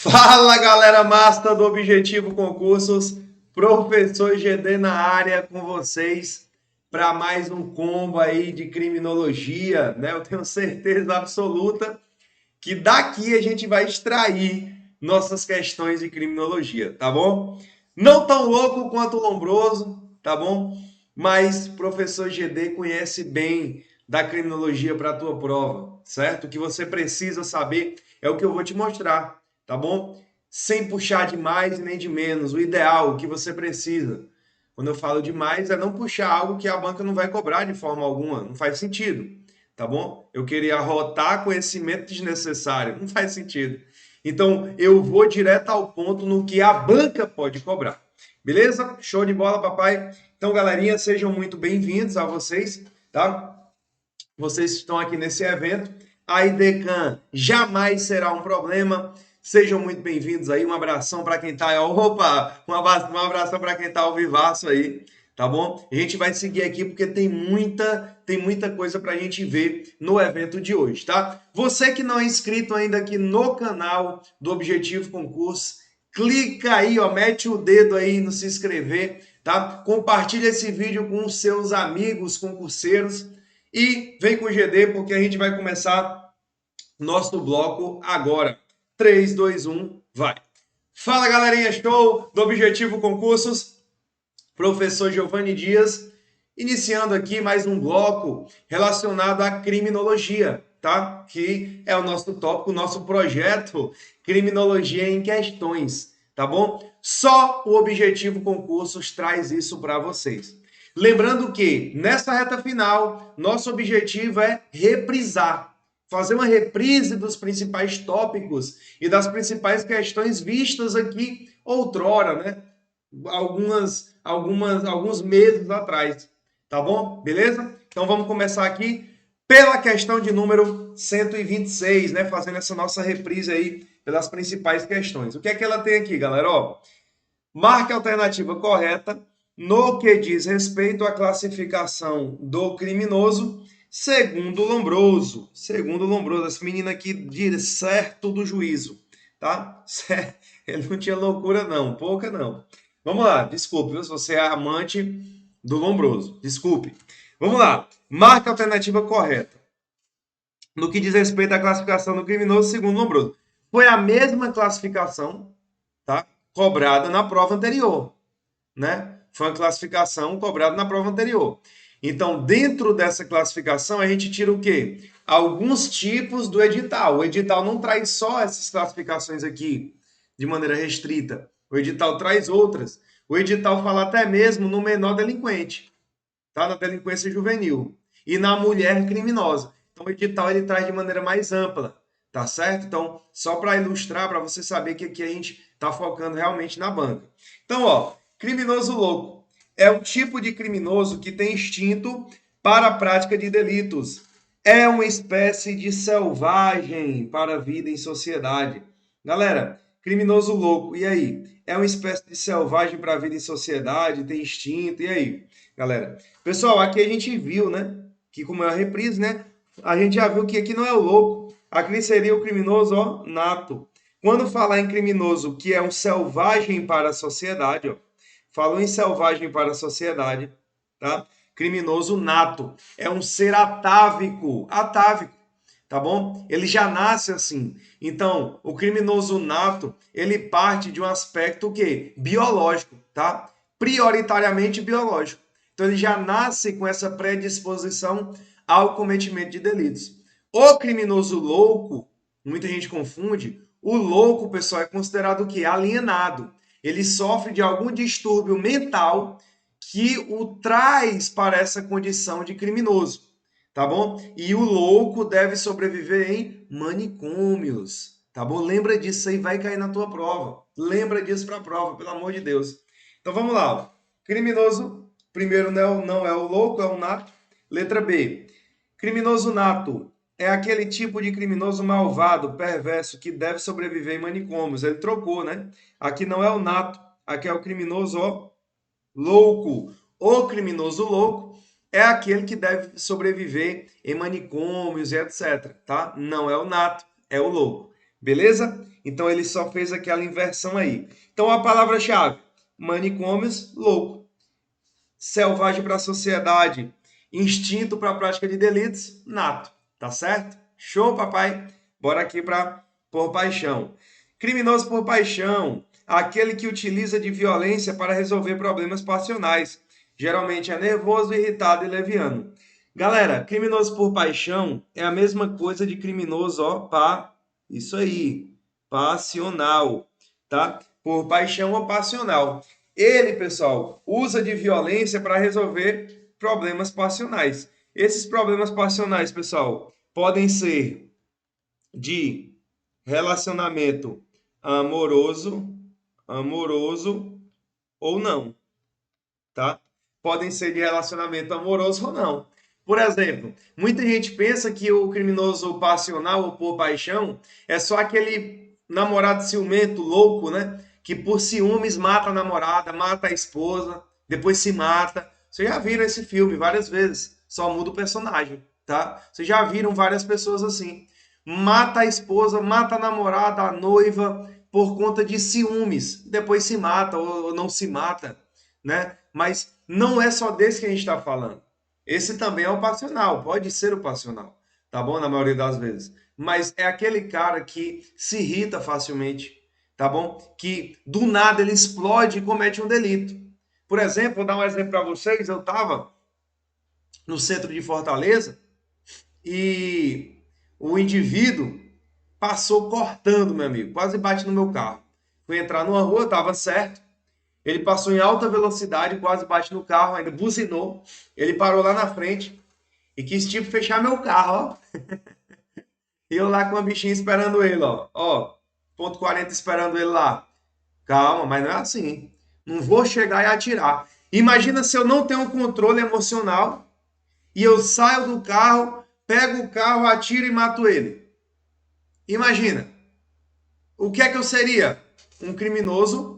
Fala galera massa do Objetivo Concursos, professor GD na área com vocês para mais um combo aí de criminologia, né? Eu tenho certeza absoluta que daqui a gente vai extrair nossas questões de criminologia, tá bom? Não tão louco quanto o Lombroso, tá bom? Mas professor GD conhece bem da criminologia para a tua prova, certo? O que você precisa saber é o que eu vou te mostrar, tá bom? Sem puxar de mais nem de menos, o ideal, o que você precisa. Quando eu falo de mais, é não puxar algo que a banca não vai cobrar de forma alguma, não faz sentido, tá bom? Eu queria arrotar conhecimento desnecessário, não faz sentido. Então, eu vou direto ao ponto no que a banca pode cobrar. Beleza? Show de bola, papai. Então, galerinha, sejam muito bem-vindos a vocês, tá? Vocês estão aqui nesse evento. A IDECAN jamais será um problema. Sejam muito bem-vindos aí. Um abração para quem está. Opa! Um abração para quem está ao vivaço aí, tá bom? A gente vai seguir aqui porque tem muita coisa para a gente ver no evento de hoje, tá? Você que não é inscrito ainda aqui no canal do Objetivo Concurso, clica aí, ó, mete o dedo aí no se inscrever, tá? Compartilha esse vídeo com os seus amigos concurseiros e vem com o GD porque a gente vai começar nosso bloco agora. 3, 2, 1, vai! Fala galerinha, show do Objetivo Concursos, professor Giovanni Dias, iniciando aqui mais um bloco relacionado à criminologia, tá? Que é o nosso tópico, o nosso projeto Criminologia em Questões, tá bom? Só o Objetivo Concursos traz isso para vocês. Lembrando que nessa reta final, nosso objetivo é reprisar, fazer uma reprise dos principais tópicos e das principais questões vistas aqui outrora, né? Alguns meses atrás, tá bom? Beleza? Então vamos começar aqui pela questão de número 126, né? Fazendo essa nossa reprise aí pelas principais questões. O que é que ela tem aqui, galera? Ó, marque a alternativa correta no que diz respeito à classificação do criminoso segundo Lombroso. Segundo Lombroso, essa menina aqui de certo do juízo, tá? Ele não tinha loucura não, pouca não. Vamos lá, desculpe, se você é amante do Lombroso, desculpe. Vamos lá, marca a alternativa correta no que diz respeito à classificação do criminoso segundo Lombroso. Foi a mesma classificação, tá? Cobrada na prova anterior, né? Foi uma classificação cobrada na prova anterior. Então, dentro dessa classificação, a gente tira o quê? Alguns tipos do edital. O edital não traz só essas classificações aqui de maneira restrita. O edital traz outras. O edital fala até mesmo no menor delinquente, tá? Na delinquência juvenil e na mulher criminosa. Então, o edital ele traz de maneira mais ampla, tá certo? Então, só para ilustrar, para você saber que aqui a gente está focando realmente na banca. Então, ó, criminoso louco é um tipo de criminoso que tem instinto para a prática de delitos. É uma espécie de selvagem para a vida em sociedade. Galera, criminoso louco, e aí? É uma espécie de selvagem para a vida em sociedade, tem instinto, e aí? Galera, pessoal, aqui a gente viu, né? Que como é a reprise, né? A gente já viu que aqui não é o louco. Aqui seria o criminoso, ó, nato. Quando falar em criminoso que é um selvagem para a sociedade, ó, falou em selvagem para a sociedade, tá? Criminoso nato. É um ser atávico, tá bom? Ele já nasce assim. Então, o criminoso nato, ele parte de um aspecto o quê? Biológico, tá? Prioritariamente biológico. Então, ele já nasce com essa predisposição ao cometimento de delitos. O criminoso louco, muita gente confunde, o louco, pessoal, é considerado o quê? Alienado. Ele sofre de algum distúrbio mental que o traz para essa condição de criminoso, tá bom? E o louco deve sobreviver em manicômios, tá bom? Lembra disso aí, vai cair na tua prova. Lembra disso para a prova, pelo amor de Deus. Então vamos lá. Criminoso, primeiro não é o louco, é o nato. Letra B. Criminoso nato é aquele tipo de criminoso malvado, perverso, que deve sobreviver em manicômios. Ele trocou, né? Aqui não é o nato, aqui é o criminoso, ó, louco. O criminoso louco é aquele que deve sobreviver em manicômios e etc, tá? Não é o nato, é o louco. Beleza? Então ele só fez aquela inversão aí. Então a palavra-chave: manicômios, louco. Selvagem para a sociedade, instinto para a prática de delitos, nato. Tá certo? Show, papai? Bora aqui para por paixão. Criminoso por paixão, aquele que utiliza de violência para resolver problemas passionais. Geralmente é nervoso, irritado e leviano. Galera, criminoso por paixão é a mesma coisa de criminoso, ó, isso aí, passional, tá? Por paixão ou passional. Ele, pessoal, usa de violência para resolver problemas passionais. Esses problemas passionais, pessoal, podem ser de relacionamento amoroso ou não, tá? Podem ser de relacionamento amoroso ou não. Por exemplo, muita gente pensa que o criminoso passional ou por paixão é só aquele namorado ciumento, louco, né? Que por ciúmes mata a namorada, mata a esposa, depois se mata. Vocês já viram esse filme várias vezes, só muda o personagem, tá? Vocês já viram várias pessoas assim. Mata a esposa, mata a namorada, a noiva, por conta de ciúmes. Depois se mata ou não se mata, né? Mas não é só desse que a gente está falando. Esse também é o passional, pode ser o passional, tá bom? Na maioria das vezes. Mas é aquele cara que se irrita facilmente, tá bom? Que do nada ele explode e comete um delito. Por exemplo, vou dar um exemplo para vocês. Eu estava no centro de Fortaleza e o indivíduo passou cortando, meu amigo, quase bate no meu carro. Fui entrar numa rua, estava certo. Ele passou em alta velocidade, quase bate no carro, ainda buzinou. Ele parou lá na frente e quis tipo fechar meu carro, ó. E eu lá com a bichinha esperando ele, ó. Ó, ponto 40 esperando ele lá. Calma, mas não é assim. Não vou chegar e atirar. Imagina se eu não tenho um controle emocional e eu saio do carro, pego o carro, atiro e mato ele. Imagina. O que é que eu seria? Um criminoso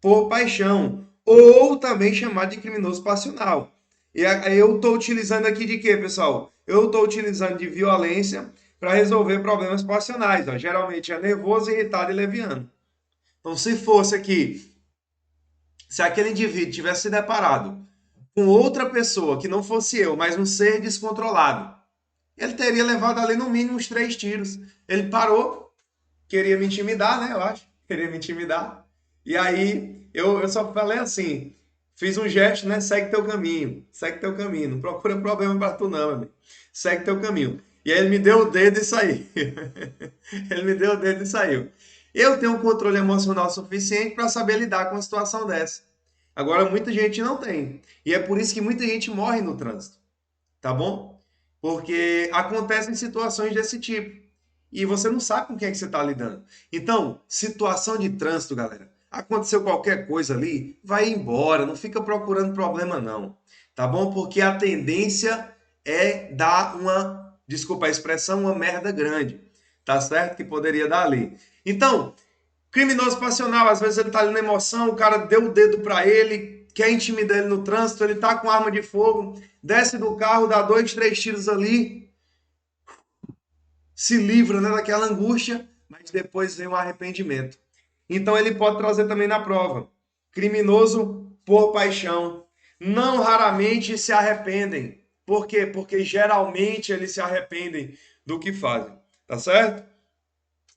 por paixão, ou também chamado de criminoso passional. E eu estou utilizando aqui de quê, pessoal? Eu estou utilizando de violência para resolver problemas passionais. Ó. Geralmente é nervoso, irritado e leviano. Então, se fosse aqui, se aquele indivíduo tivesse se deparado com outra pessoa que não fosse eu, mas um ser descontrolado, ele teria levado ali no mínimo uns 3 tiros. Ele parou, queria me intimidar, né? Eu acho. Queria me intimidar. E aí eu só falei assim, fiz um gesto, né? Segue teu caminho, segue teu caminho. Não procura problema pra tu, não, meu amigo. Segue teu caminho. E aí ele me deu o dedo e saiu. Ele me deu o dedo e saiu. Eu tenho um controle emocional suficiente para saber lidar com uma situação dessa. Agora, muita gente não tem. E é por isso que muita gente morre no trânsito. Tá bom? Porque acontecem situações desse tipo. E você não sabe com quem é que você está lidando. Então, situação de trânsito, galera. Aconteceu qualquer coisa ali, vai embora. Não fica procurando problema, não. Tá bom? Porque a tendência é dar uma, desculpa a expressão, uma merda grande. Tá certo? Que poderia dar ali. Então, criminoso passional, às vezes ele tá ali na emoção, o cara deu o dedo para ele, quer intimidar ele no trânsito, ele tá com arma de fogo, desce do carro, dá 2, 3 tiros ali, se livra, né, daquela angústia, mas depois vem um arrependimento. Então ele pode trazer também na prova. Criminoso por paixão. Não raramente se arrependem. Por quê? Porque geralmente eles se arrependem do que fazem. Tá certo?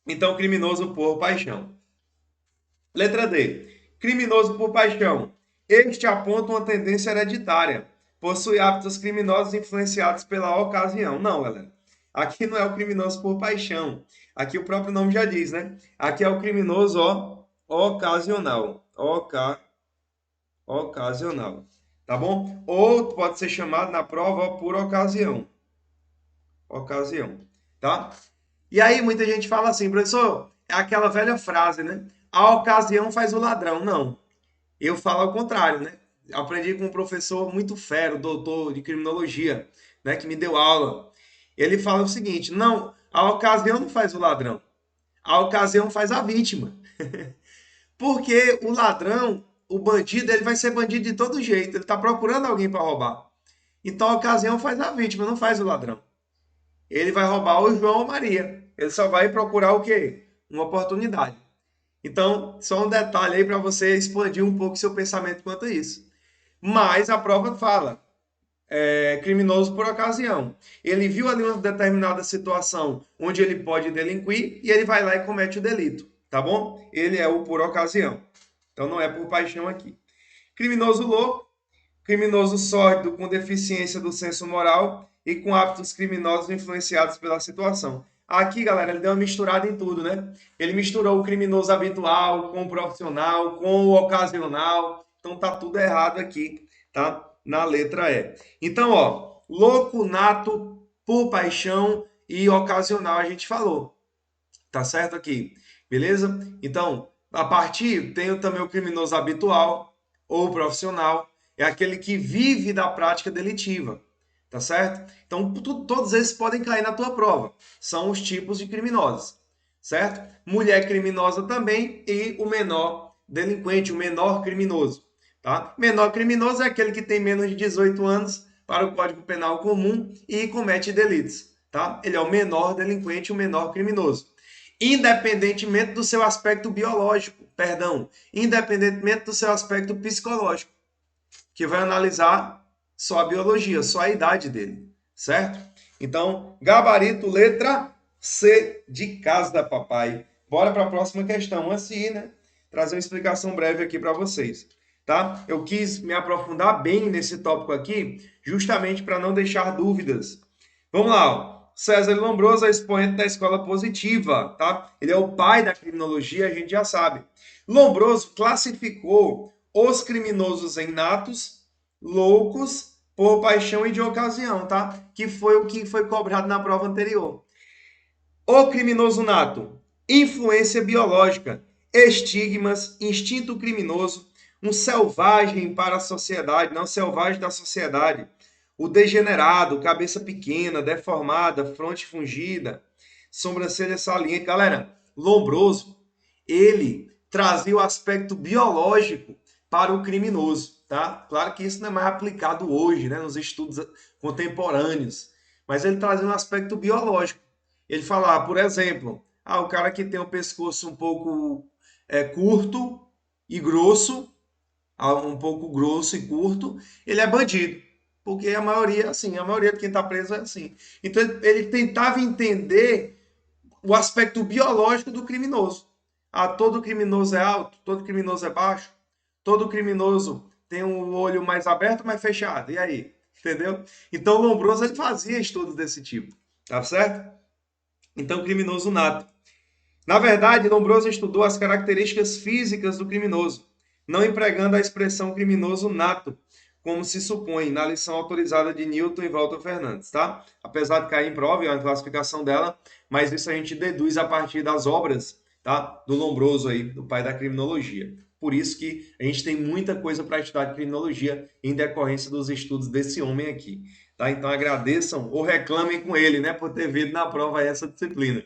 Então, criminoso por paixão. Letra D. Criminoso por paixão. Este aponta uma tendência hereditária. Possui hábitos criminosos influenciados pela ocasião. Não, galera. Aqui não é o criminoso por paixão. Aqui o próprio nome já diz, né? Aqui é o criminoso ocasional. Ocasional. Tá bom? Ou pode ser chamado na prova por ocasião. Ocasião. Tá? E aí muita gente fala assim, professor, é aquela velha frase, né? A ocasião faz o ladrão. Não. Eu falo ao contrário, né? Aprendi com um professor muito fero, doutor de criminologia, né, que me deu aula. Ele fala o seguinte: não, a ocasião não faz o ladrão, a ocasião faz a vítima. Porque o ladrão, o bandido, ele vai ser bandido de todo jeito, ele está procurando alguém para roubar. Então a ocasião faz a vítima, não faz o ladrão. Ele vai roubar o João ou Maria. Ele só vai procurar o quê? uma oportunidade. Então, só um detalhe aí para você expandir um pouco seu pensamento quanto a isso. Mas a prova fala, criminoso por ocasião. Ele viu ali uma determinada situação onde ele pode delinquir e ele vai lá e comete o delito, tá bom? Ele é o por ocasião. Então não é por paixão aqui. Criminoso louco, criminoso sórdido com deficiência do senso moral e com hábitos criminosos influenciados pela situação. Aqui, galera, ele deu uma misturada em tudo, né? Ele misturou o criminoso habitual com o profissional, com o ocasional. Então tá tudo errado aqui, tá? Na letra E. Então, ó, louco, nato, por paixão e ocasional a gente falou. Tá certo aqui? Beleza? Então, a partir tem também o criminoso habitual ou profissional, é aquele que vive da prática delitiva, tá certo? Então, todos esses podem cair na tua prova. São os tipos de criminosos, certo? Mulher criminosa também e o menor delinquente, o menor criminoso, tá? Menor criminoso é aquele que tem menos de 18 anos para o Código Penal comum e comete delitos, tá? Ele é o menor delinquente, o menor criminoso. Independentemente do seu aspecto biológico, perdão, independentemente do seu aspecto psicológico, que vai analisar só a biologia, só a idade dele, certo? Então, gabarito, letra C de casa da papai. Bora para a próxima questão. Antes de ir, né? Trazer uma explicação breve aqui para vocês, tá? Eu quis me aprofundar bem nesse tópico aqui, justamente para não deixar dúvidas. Vamos lá, ó. César Lombroso é expoente da escola positiva, tá? Ele é o pai da criminologia, a gente já sabe. Lombroso classificou os criminosos em natos, loucos, por paixão e de ocasião, tá? Que foi o que foi cobrado na prova anterior. O criminoso nato, influência biológica, estigmas, instinto criminoso, um selvagem para a sociedade, não selvagem da sociedade. O degenerado, cabeça pequena, deformada, fronte fungida, sobrancelha saliente. Galera, Lombroso, ele trazia o aspecto biológico para o criminoso, tá? Claro que isso não é mais aplicado hoje, né, nos estudos contemporâneos, mas ele trazia um aspecto biológico. Ele falava, por exemplo, o cara que tem o pescoço um pouco curto e grosso, um pouco grosso e curto, ele é bandido. Porque a maioria é assim, a maioria de quem está preso é assim. Então ele tentava entender o aspecto biológico do criminoso. Todo criminoso é alto, todo criminoso é baixo, todo criminoso tem um olho mais aberto ou mais fechado. E aí? Entendeu? Então o Lombroso ele fazia estudos desse tipo. Tá certo? Então, criminoso nato. Na verdade, Lombroso estudou as características físicas do criminoso, não empregando a expressão criminoso nato, como se supõe na lição autorizada de Newton e Walter Fernandes, tá? Apesar de cair em prova, é uma classificação dela, mas isso a gente deduz a partir das obras, tá? Do Lombroso aí, do pai da criminologia. Por isso que a gente tem muita coisa para estudar de criminologia em decorrência dos estudos desse homem aqui, tá? Então agradeçam ou reclamem com ele, né, por ter vindo na prova essa disciplina.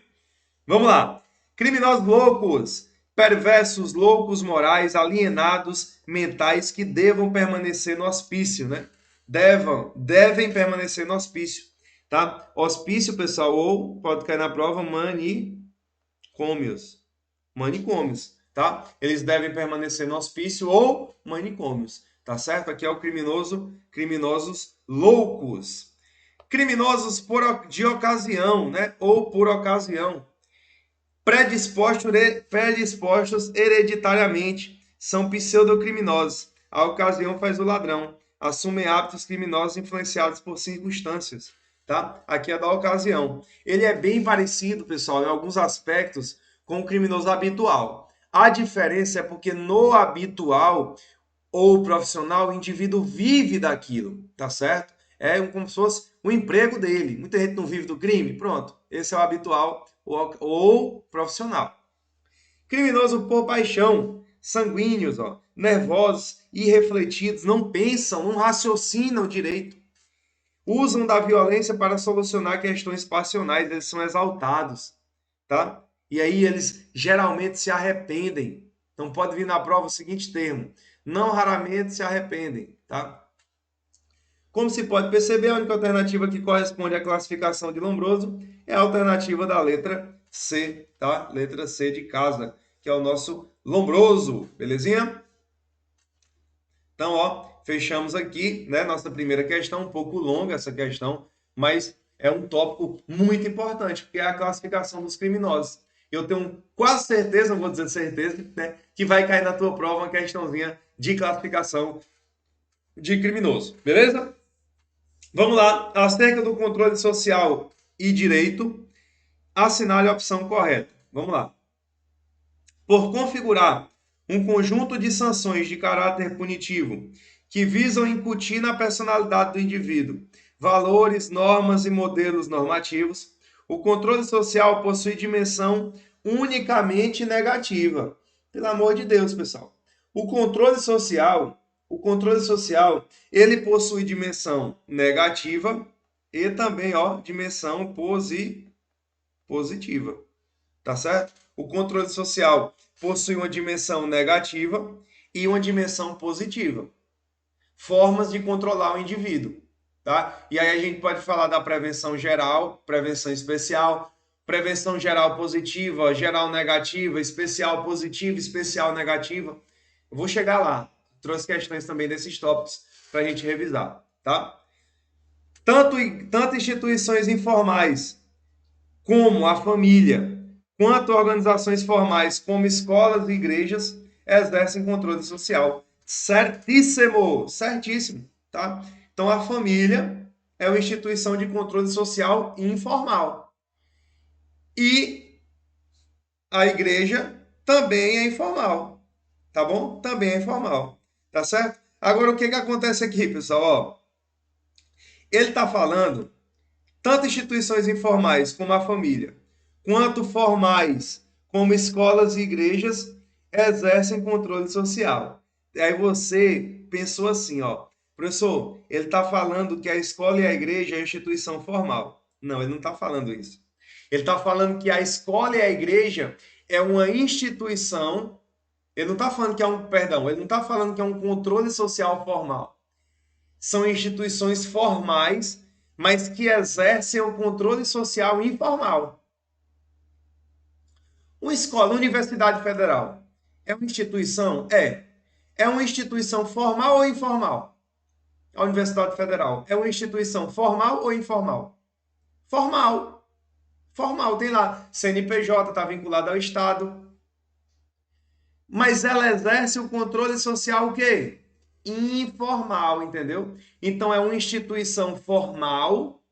Vamos lá. Criminosos loucos, perversos, loucos morais, alienados mentais que devam permanecer no hospício, né? Devem permanecer no hospício, tá? Hospício, pessoal, ou pode cair na prova, manicômios. Manicômios, tá? Eles devem permanecer no hospício ou manicômios, tá certo? Aqui é o criminosos loucos. Criminosos de ocasião, né? Ou por ocasião predispostos hereditariamente, são pseudocriminosos. A ocasião faz o ladrão. Assumem hábitos criminosos influenciados por circunstâncias. Tá? Aqui é da ocasião. Ele é bem parecido, pessoal, em alguns aspectos, com o criminoso habitual. A diferença é porque no habitual ou profissional, o indivíduo vive daquilo, tá certo? É como se fosse o emprego dele. Muita gente não vive do crime. Pronto, esse é o habitual ou profissional. Criminoso por paixão, sanguíneos, ó, nervosos, irrefletidos, não pensam, não raciocinam direito. Usam da violência para solucionar questões passionais, eles são exaltados, tá? E aí eles geralmente se arrependem. Então pode vir na prova o seguinte termo: não raramente se arrependem, tá? Como se pode perceber, a única alternativa que corresponde à classificação de Lombroso é a alternativa da letra C, tá? Letra C de casa, que é o nosso Lombroso, belezinha? Então, ó, fechamos aqui, né? Nossa primeira questão, um pouco longa essa questão, mas é um tópico muito importante, porque é a classificação dos criminosos. Eu tenho quase certeza, não vou dizer certeza, né, que vai cair na tua prova uma questãozinha de classificação de criminoso, beleza? Vamos lá, acerca do controle social e direito, assinale a opção correta. Vamos lá. Por configurar um conjunto de sanções de caráter punitivo que visam incutir na personalidade do indivíduo valores, normas e modelos normativos, o controle social possui dimensão unicamente negativa. Pelo amor de Deus, pessoal. O controle social, ele possui dimensão negativa e também, ó, dimensão positiva. Tá certo? O controle social possui uma dimensão negativa e uma dimensão positiva. Formas de controlar o indivíduo, tá? E aí a gente pode falar da prevenção geral, prevenção especial, prevenção geral positiva, geral negativa, especial positiva, especial negativa. Eu vou chegar lá. Trouxe questões também desses tópicos para a gente revisar, tá? Tanto instituições informais como a família, quanto organizações formais como escolas e igrejas, exercem controle social. Certíssimo, certíssimo, tá? Então a família é uma instituição de controle social informal. E a igreja também é informal, tá bom? Também é informal, tá certo? Agora o que acontece aqui, pessoal? Ó, ele está falando tanto instituições informais como a família, quanto formais como escolas e igrejas, exercem controle social. Aí você pensou assim, ó, professor, ele está falando que a escola e a igreja é instituição formal. Não, ele não está falando isso. Ele está falando que a escola e a igreja é uma instituição. Ele não está falando que é um, perdão, ele não está falando que é um controle social formal. São instituições formais, mas que exercem o controle social informal. Uma escola, Universidade Federal, é uma instituição? É. É uma instituição formal ou informal? A Universidade Federal é uma instituição formal ou informal? Formal. Formal, tem lá. CNPJ está vinculada ao Estado. Mas ela exerce o controle social o quê? Informal, entendeu? Então é uma instituição formal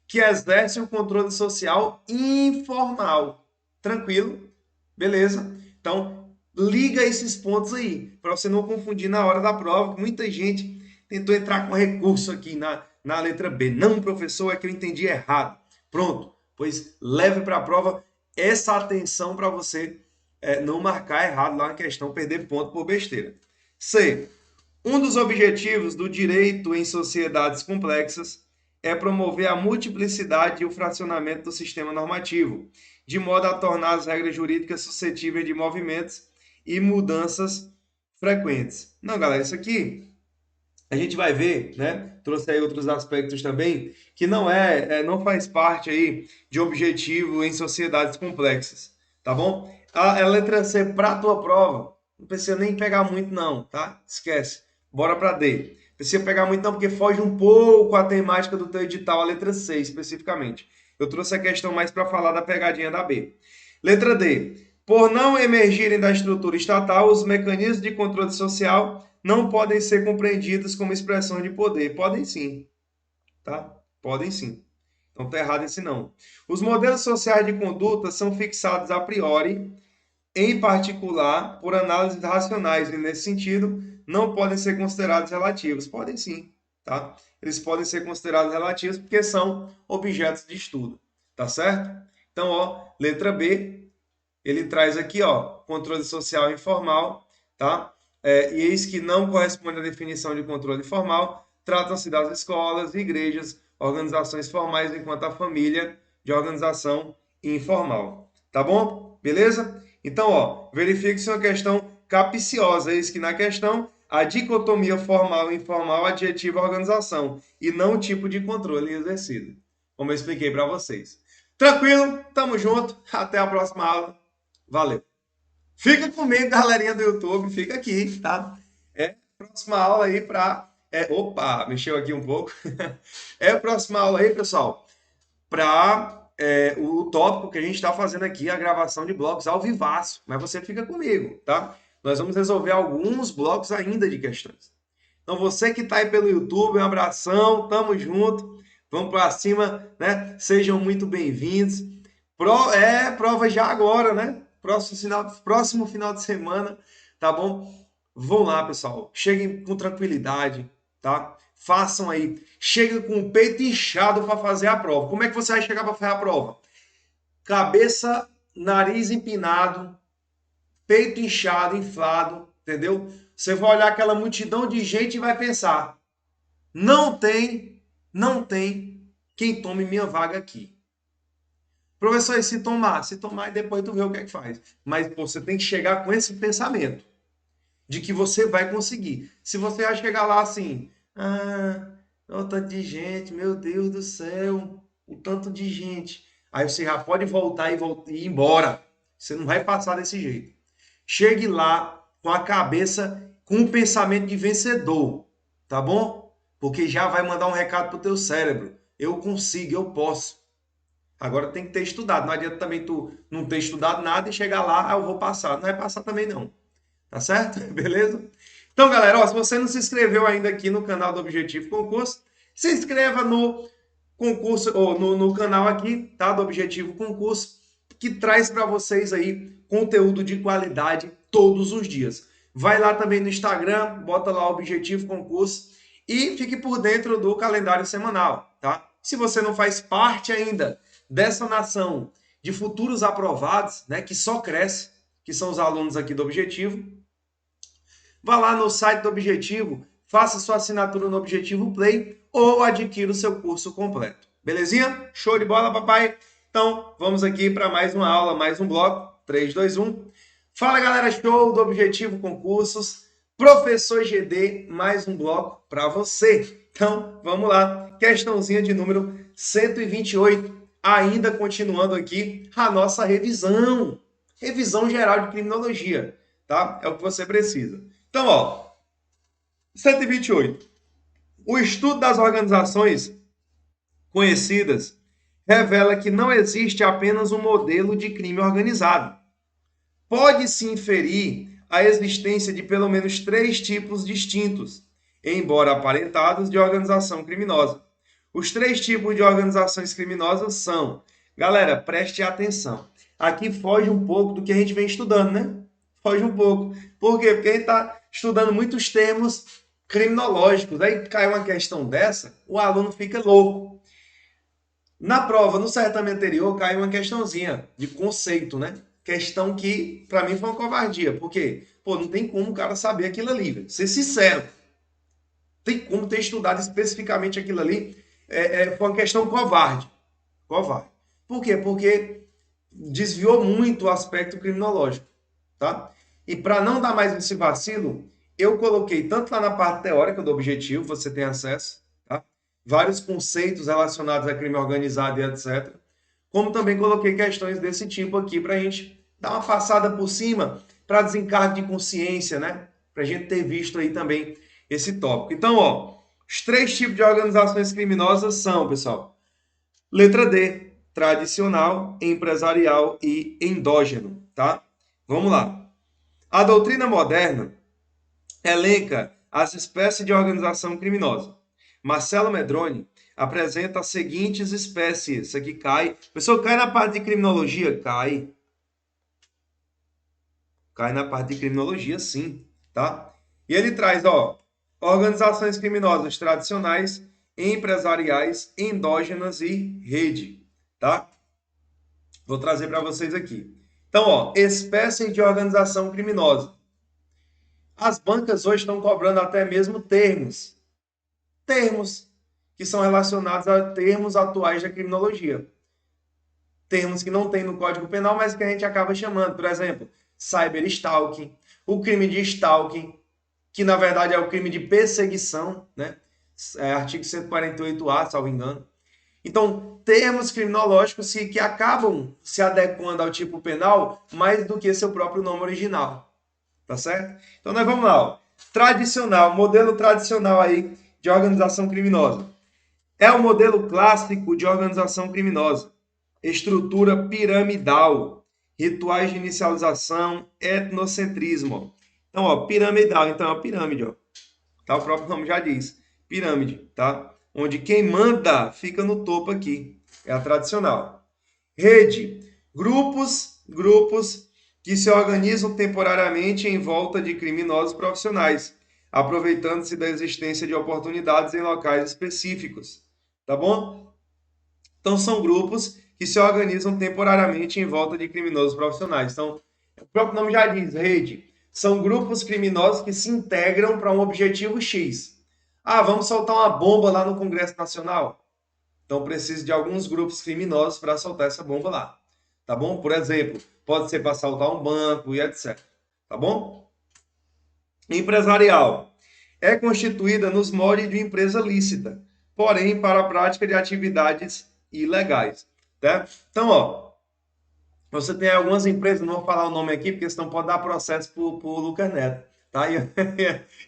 que exerce o controle social informal. Tranquilo? Beleza? Então, liga esses pontos aí, para você não confundir na hora da prova, que muita gente tentou entrar com recurso aqui na letra B. Não, professor, é que eu entendi errado. Pronto, pois leve para a prova essa atenção para você não marcar errado lá na questão, perder ponto por besteira. C. Um dos objetivos do direito em sociedades complexas é promover a multiplicidade e o fracionamento do sistema normativo, de modo a tornar as regras jurídicas suscetíveis de movimentos e mudanças frequentes. Não, galera, isso aqui a gente vai ver, né? Trouxe aí outros aspectos também, que não faz parte aí de objetivo em sociedades complexas, tá bom? A letra C para a tua prova, não precisa nem pegar muito não, tá? Esquece. Bora para D. Precisa pegar muito não, porque foge um pouco a temática do teu edital, a letra C especificamente. Eu trouxe a questão mais para falar da pegadinha da B. Letra D. Por não emergirem da estrutura estatal, os mecanismos de controle social não podem ser compreendidos como expressão de poder. Podem sim, tá? Podem sim. Então tá errado esse não. Os modelos sociais de conduta são fixados a priori, em particular, por análises racionais, e nesse sentido, não podem ser considerados relativos. Podem sim, tá? Eles podem ser considerados relativos porque são objetos de estudo, tá certo? Então, ó, letra B, ele traz aqui, ó, controle social informal, tá? E eis que não corresponde à definição de controle formal, tratam-se das escolas, igrejas, organizações formais, enquanto a família de organização informal. Tá bom? Beleza? Então, ó, verifique se é uma questão capciosa. Eis que na questão, a dicotomia formal e informal adjetiva a organização, e não o tipo de controle exercido, como eu expliquei para vocês. Tranquilo? Tamo junto. Até a próxima aula. Valeu. Fica comigo, galerinha do YouTube. Fica aqui, tá? Próxima aula aí para. Opa, mexeu aqui um pouco. É a próxima aula aí, pessoal, para o tópico que a gente está fazendo aqui, a gravação de blocos ao vivaço. Mas você fica comigo, tá? Nós vamos resolver alguns blocos ainda de questões. Então, você que está aí pelo YouTube, um abração, tamo junto. Vamos para cima, né? Sejam muito bem-vindos. Prova já agora, né? Próximo final de semana, tá bom? Vão lá, pessoal. Cheguem com tranquilidade, tá? Façam aí. Chega com o peito inchado para fazer a prova. Como é que você vai chegar para fazer a prova? Cabeça, nariz empinado, peito inchado, inflado, entendeu? Você vai olhar aquela multidão de gente e vai pensar: não tem quem tome minha vaga aqui. Professor, e se tomar e depois tu vê o que é que faz. Mas pô, você tem que chegar com esse pensamento de que você vai conseguir. Se você vai chegar lá assim, o tanto de gente, meu Deus do céu, o tanto de gente. Aí você já pode voltar e ir embora. Você não vai passar desse jeito. Chegue lá com a cabeça, com um pensamento de vencedor, tá bom? Porque já vai mandar um recado pro teu cérebro. Eu consigo, eu posso. Agora tem que ter estudado. Não adianta também tu não ter estudado nada e chegar lá, eu vou passar. Não vai passar também não. Tá certo? Beleza? Então, galera, ó, se você não se inscreveu ainda aqui no canal do Objetivo Concurso, se inscreva no concurso, ou no canal aqui, tá? Do Objetivo Concurso, que traz para vocês aí conteúdo de qualidade todos os dias. Vai lá também no Instagram, bota lá Objetivo Concurso e fique por dentro do calendário semanal, tá? Se você não faz parte ainda dessa nação de futuros aprovados, né, que só cresce, que são os alunos aqui do Objetivo, vá lá no site do Objetivo, faça sua assinatura no Objetivo Play ou adquira o seu curso completo. Belezinha? Show de bola, papai? Então, vamos aqui para mais uma aula, mais um bloco. 3, 2, 1. Fala, galera, show do Objetivo Concursos. Professor GD, mais um bloco para você. Então, vamos lá. Questãozinha de número 128. Ainda continuando aqui a nossa revisão. Revisão geral de criminologia, tá? É o que você precisa. Então, ó, 128. O estudo das organizações conhecidas revela que não existe apenas um modelo de crime organizado. Pode-se inferir a existência de pelo menos 3 tipos distintos, embora aparentados, de organização criminosa. Os 3 tipos de organizações criminosas são... Galera, preste atenção. Aqui foge um pouco do que a gente vem estudando, né? Foge um pouco. Por quê? Porque a gente está estudando muitos termos criminológicos. Aí cai uma questão dessa, o aluno fica louco. Na prova, no certame anterior, caiu uma questãozinha de conceito, né? Questão que, para mim, foi uma covardia. Por quê? Pô, não tem como o cara saber aquilo ali, velho. Ser sincero. Tem como ter estudado especificamente aquilo ali. Foi uma questão covarde. Covarde. Por quê? Porque desviou muito o aspecto criminológico, tá? E para não dar mais esse vacilo, eu coloquei tanto lá na parte teórica do objetivo, você tem acesso, tá? Vários conceitos relacionados a crime organizado e etc. Como também coloquei questões desse tipo aqui para a gente dar uma passada por cima, para desencargo de consciência, né? Para a gente ter visto aí também esse tópico. Então, ó, os 3 tipos de organizações criminosas são, pessoal, letra D, tradicional, empresarial e endógeno, tá? Vamos lá. A doutrina moderna elenca as espécies de organização criminosa. Marcelo Medroni apresenta as seguintes espécies. Isso aqui cai. A pessoa cai na parte de criminologia? Cai. Cai na parte de criminologia, sim, tá? E ele traz, ó, organizações criminosas tradicionais, empresariais, endógenas e rede, tá? Vou trazer para vocês aqui. Então, ó, espécies de organização criminosa. As bancas hoje estão cobrando até mesmo termos que são relacionados a termos atuais da criminologia. Termos que não tem no Código Penal, mas que a gente acaba chamando. Por exemplo, cyberstalking, o crime de stalking, que na verdade é o crime de perseguição, né? Artigo 148A, salvo engano. Então, termos criminológicos que acabam se adequando ao tipo penal mais do que seu próprio nome original. Tá certo? Então, nós vamos lá. Ó. Tradicional, modelo tradicional aí de organização criminosa. É o modelo clássico de organização criminosa. Estrutura piramidal, rituais de inicialização, etnocentrismo. Então, ó, piramidal, então é uma pirâmide, ó. Tá? O próprio nome já diz. Pirâmide, tá? Onde quem manda fica no topo aqui. É a tradicional. Rede, grupos que se organizam temporariamente em volta de criminosos profissionais, aproveitando-se da existência de oportunidades em locais específicos. Tá bom? Então, são grupos que se organizam temporariamente em volta de criminosos profissionais. Então, o próprio nome já diz, rede. São grupos criminosos que se integram para um objetivo X. Ah, vamos soltar uma bomba lá no Congresso Nacional? Então, preciso de alguns grupos criminosos para soltar essa bomba lá. Tá bom? Por exemplo, pode ser para assaltar um banco e etc. Tá bom? Empresarial. É constituída nos moldes de empresa lícita, porém para a prática de atividades ilegais. Tá? Então, ó, você tem algumas empresas, não vou falar o nome aqui, porque senão pode dar processo para o Lucas Neto. Tá? E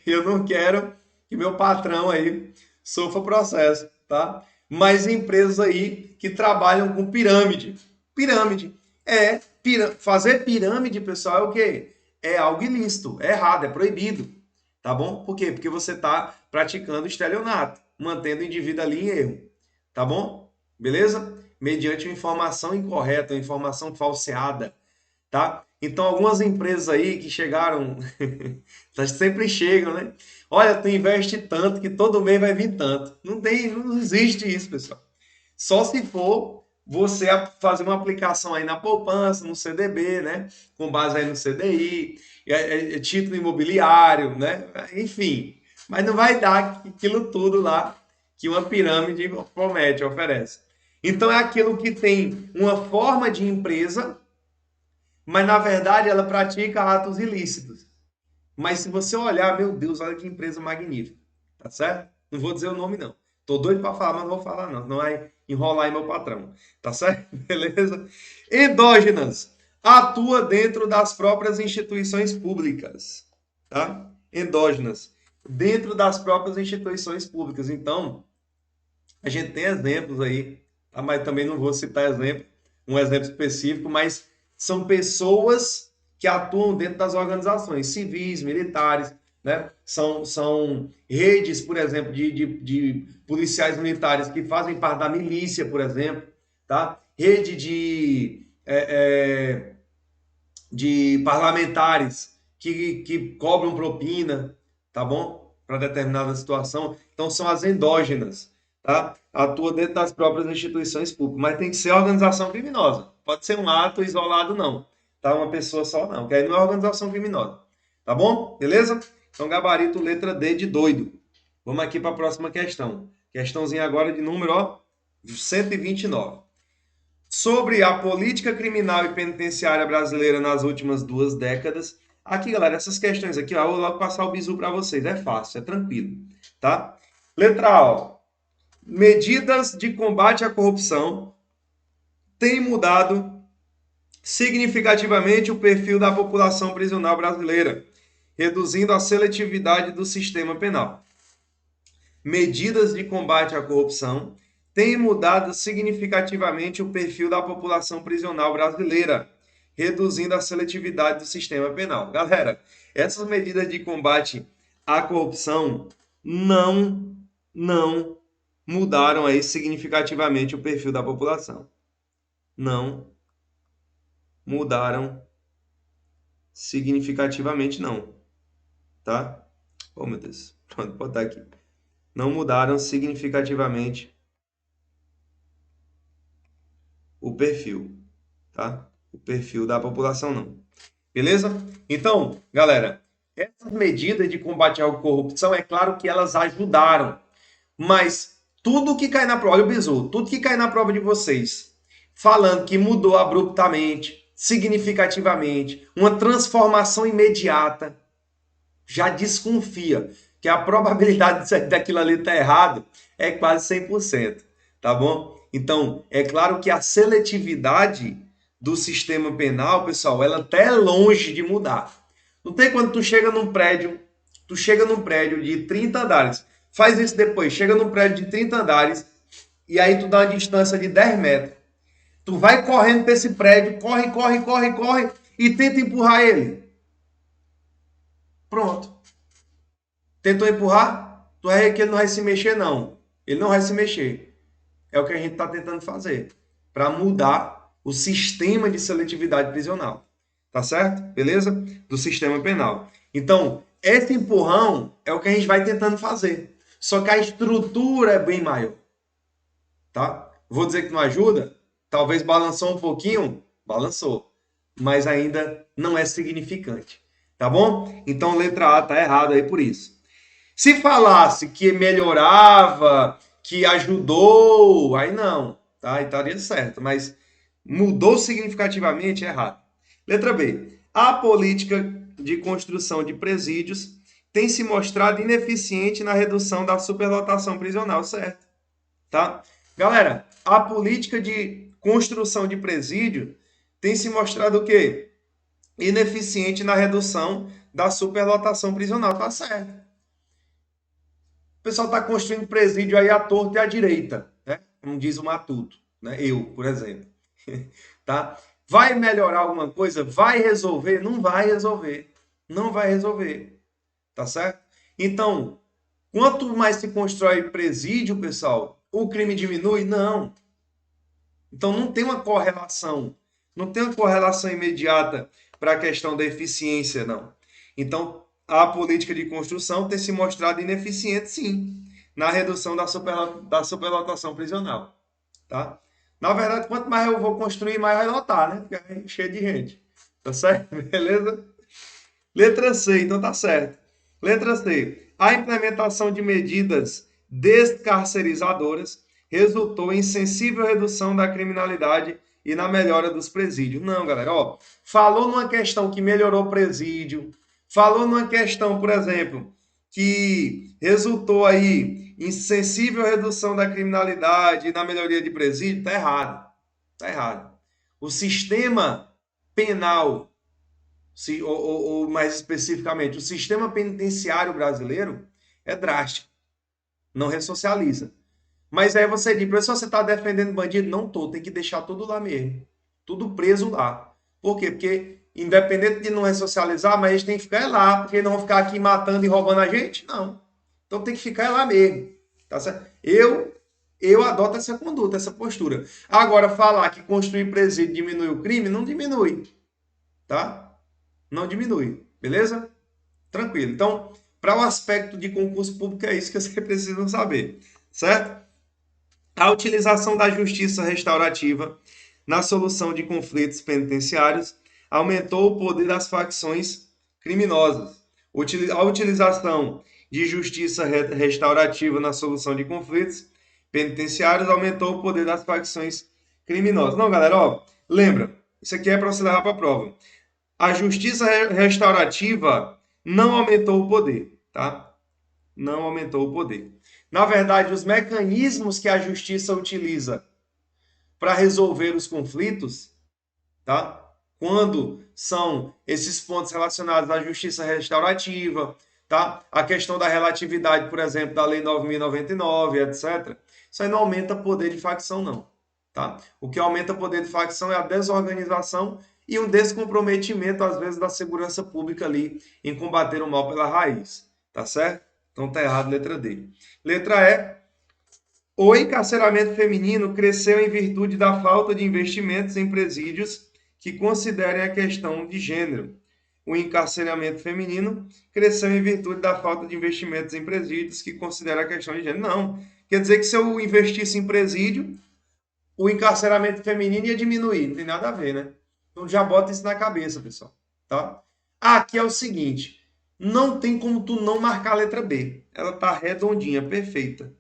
eu não quero que meu patrão aí sofra processo. Tá? Mas empresas aí que trabalham com pirâmide. Pirâmide. Fazer pirâmide, pessoal, é o quê? É algo ilícito, é errado, é proibido. Tá bom? Por quê? Porque você está praticando estelionato, mantendo o indivíduo ali em erro. Tá bom? Beleza? Mediante uma informação incorreta, uma informação falseada. Tá? Então, algumas empresas aí que chegaram, elas sempre chegam, né? Olha, tu investe tanto que todo mês vai vir tanto. Não existe isso, pessoal. Só se for você fazer uma aplicação aí na poupança, no CDB, né? Com base aí no CDI, título imobiliário, né? Enfim, mas não vai dar aquilo tudo lá que uma pirâmide promete, oferece. Então é aquilo que tem uma forma de empresa, mas na verdade ela pratica atos ilícitos. Mas se você olhar, meu Deus, olha que empresa magnífica, tá certo? Não vou dizer o nome não. Tô doido para falar, mas não vou falar não. Não vai enrolar aí meu patrão, tá certo? Beleza? Endógenas. Atua dentro das próprias instituições públicas, tá? Endógenas. Dentro das próprias instituições públicas. Então, a gente tem exemplos aí, tá? Mas também não vou citar exemplo, um exemplo específico, mas são pessoas que atuam dentro das organizações civis, militares, né? São redes, por exemplo, de policiais militares que fazem parte da milícia, por exemplo, tá? Rede de parlamentares que cobram propina, tá bom? Para determinada situação. Então, são as endógenas, tá? Atua dentro das próprias instituições públicas, mas tem que ser organização criminosa. Pode ser um ato isolado, não. Tá? Uma pessoa só, não. Que aí não é organização criminosa. Tá bom? Beleza? Então, gabarito letra D de doido. Vamos aqui para a próxima questão. Questãozinha agora de número ó, 129. Sobre a política criminal e penitenciária brasileira nas últimas 2 décadas. Aqui, galera, essas questões aqui, ó, eu vou logo passar o bizu para vocês. É fácil, é tranquilo, tá? Letra A, ó. Medidas de combate à corrupção têm mudado significativamente o perfil da população prisional brasileira, reduzindo a seletividade do sistema penal. Medidas de combate à corrupção têm mudado significativamente o perfil da população prisional brasileira, reduzindo a seletividade do sistema penal. Galera, essas medidas de combate à corrupção não mudaram aí significativamente o perfil da população. Não mudaram significativamente, não. Tá? Oh, meu Deus. Pronto, vou botar aqui. Não mudaram significativamente o perfil, tá? O perfil da população, não. Beleza? Então, galera, essas medidas de combate à corrupção, é claro que elas ajudaram, mas tudo que cai na prova, olha o bizu, tudo que cai na prova de vocês, falando que mudou abruptamente, significativamente, uma transformação imediata, já desconfia que a probabilidade daquilo ali estar errado é quase 100%, tá bom? Então, é claro que a seletividade do sistema penal, pessoal, ela até é longe de mudar. Não tem quando tu chega num prédio de 30 andares, faz isso depois, chega num prédio de 30 andares e aí tu dá uma distância de 10 metros. Tu vai correndo para esse prédio, corre e tenta empurrar ele. Pronto. Tentou empurrar? Tu vai ver que ele não vai se mexer, não. Ele não vai se mexer. É o que a gente está tentando fazer para mudar o sistema de seletividade prisional. Tá certo? Beleza? Do sistema penal. Então, esse empurrão é o que a gente vai tentando fazer. Só que a estrutura é bem maior. Tá? Vou dizer que não ajuda? Talvez balançou um pouquinho? Balançou. Mas ainda não é significante. Tá bom? Então, letra A tá errada aí por isso. Se falasse que melhorava, que ajudou, aí não, tá? Aí estaria certo, mas mudou significativamente, é errado. Letra B. A política de construção de presídios tem se mostrado ineficiente na redução da superlotação prisional, certo? Tá? Galera, a política de construção de presídio tem se mostrado o quê? Ineficiente na redução da superlotação prisional, tá certo. O pessoal está construindo presídio aí à torta e à direita, né? Como diz o Matuto, né? Eu, por exemplo. Tá? Vai melhorar alguma coisa? Vai resolver? Não vai resolver. Não vai resolver. Tá certo? Então, quanto mais se constrói presídio, pessoal, o crime diminui? Não. Então, não tem uma correlação. Não tem uma correlação imediata para a questão da eficiência, não. Então, a política de construção tem se mostrado ineficiente, sim, na redução da superlotação prisional. Tá? Na verdade, quanto mais eu vou construir, mais vai lotar, né? Porque é cheio de gente. Tá certo? Beleza? Letra C, então tá certo. Letra C. A implementação de medidas descarcerizadoras resultou em sensível redução da criminalidade e na melhora dos presídios. Não, galera, ó, falou numa questão que melhorou o presídio, falou numa questão, por exemplo, que resultou aí em sensível redução da criminalidade e na melhoria de presídio, tá errado. Tá errado. O sistema penal, ou mais especificamente, o sistema penitenciário brasileiro é drástico. Não ressocializa. Mas aí você diz, professor, você está defendendo bandido? Não tô, tem que deixar tudo lá mesmo. Tudo preso lá. Por quê? Porque, independente de não ressocializar, mas eles têm que ficar lá, porque não vão ficar aqui matando e roubando a gente? Não. Então tem que ficar lá mesmo. Tá certo? Eu adoto essa conduta, essa postura. Agora, falar que construir presídio diminui o crime, não diminui. Tá? Não diminui. Beleza? Tranquilo. Então, para o aspecto de concurso público, é isso que vocês precisam saber. Certo? A utilização da justiça restaurativa na solução de conflitos penitenciários aumentou o poder das facções criminosas. A utilização de justiça restaurativa na solução de conflitos penitenciários aumentou o poder das facções criminosas. Não, galera, ó, lembra, isso aqui é para você levar para a prova. A justiça restaurativa não aumentou o poder, tá? Não aumentou o poder. Na verdade, os mecanismos que a justiça utiliza para resolver os conflitos, tá? Quando são esses pontos relacionados à justiça restaurativa, tá? A questão da relatividade, por exemplo, da Lei 9.099, etc. Isso aí não aumenta poder de facção, não, tá? O que aumenta poder de facção é a desorganização e um descomprometimento, às vezes, da segurança pública ali em combater o mal pela raiz, tá certo? Então tá errado, letra D. Letra E. O encarceramento feminino cresceu em virtude da falta de investimentos em presídios que considerem a questão de gênero. O encarceramento feminino cresceu em virtude da falta de investimentos em presídios que consideram a questão de gênero. Não. Quer dizer que se eu investisse em presídio, o encarceramento feminino ia diminuir. Não tem nada a ver, né? Então já bota isso na cabeça, pessoal. Tá? Aqui é o seguinte. Não tem como tu não marcar a letra B. Ela tá redondinha, perfeita.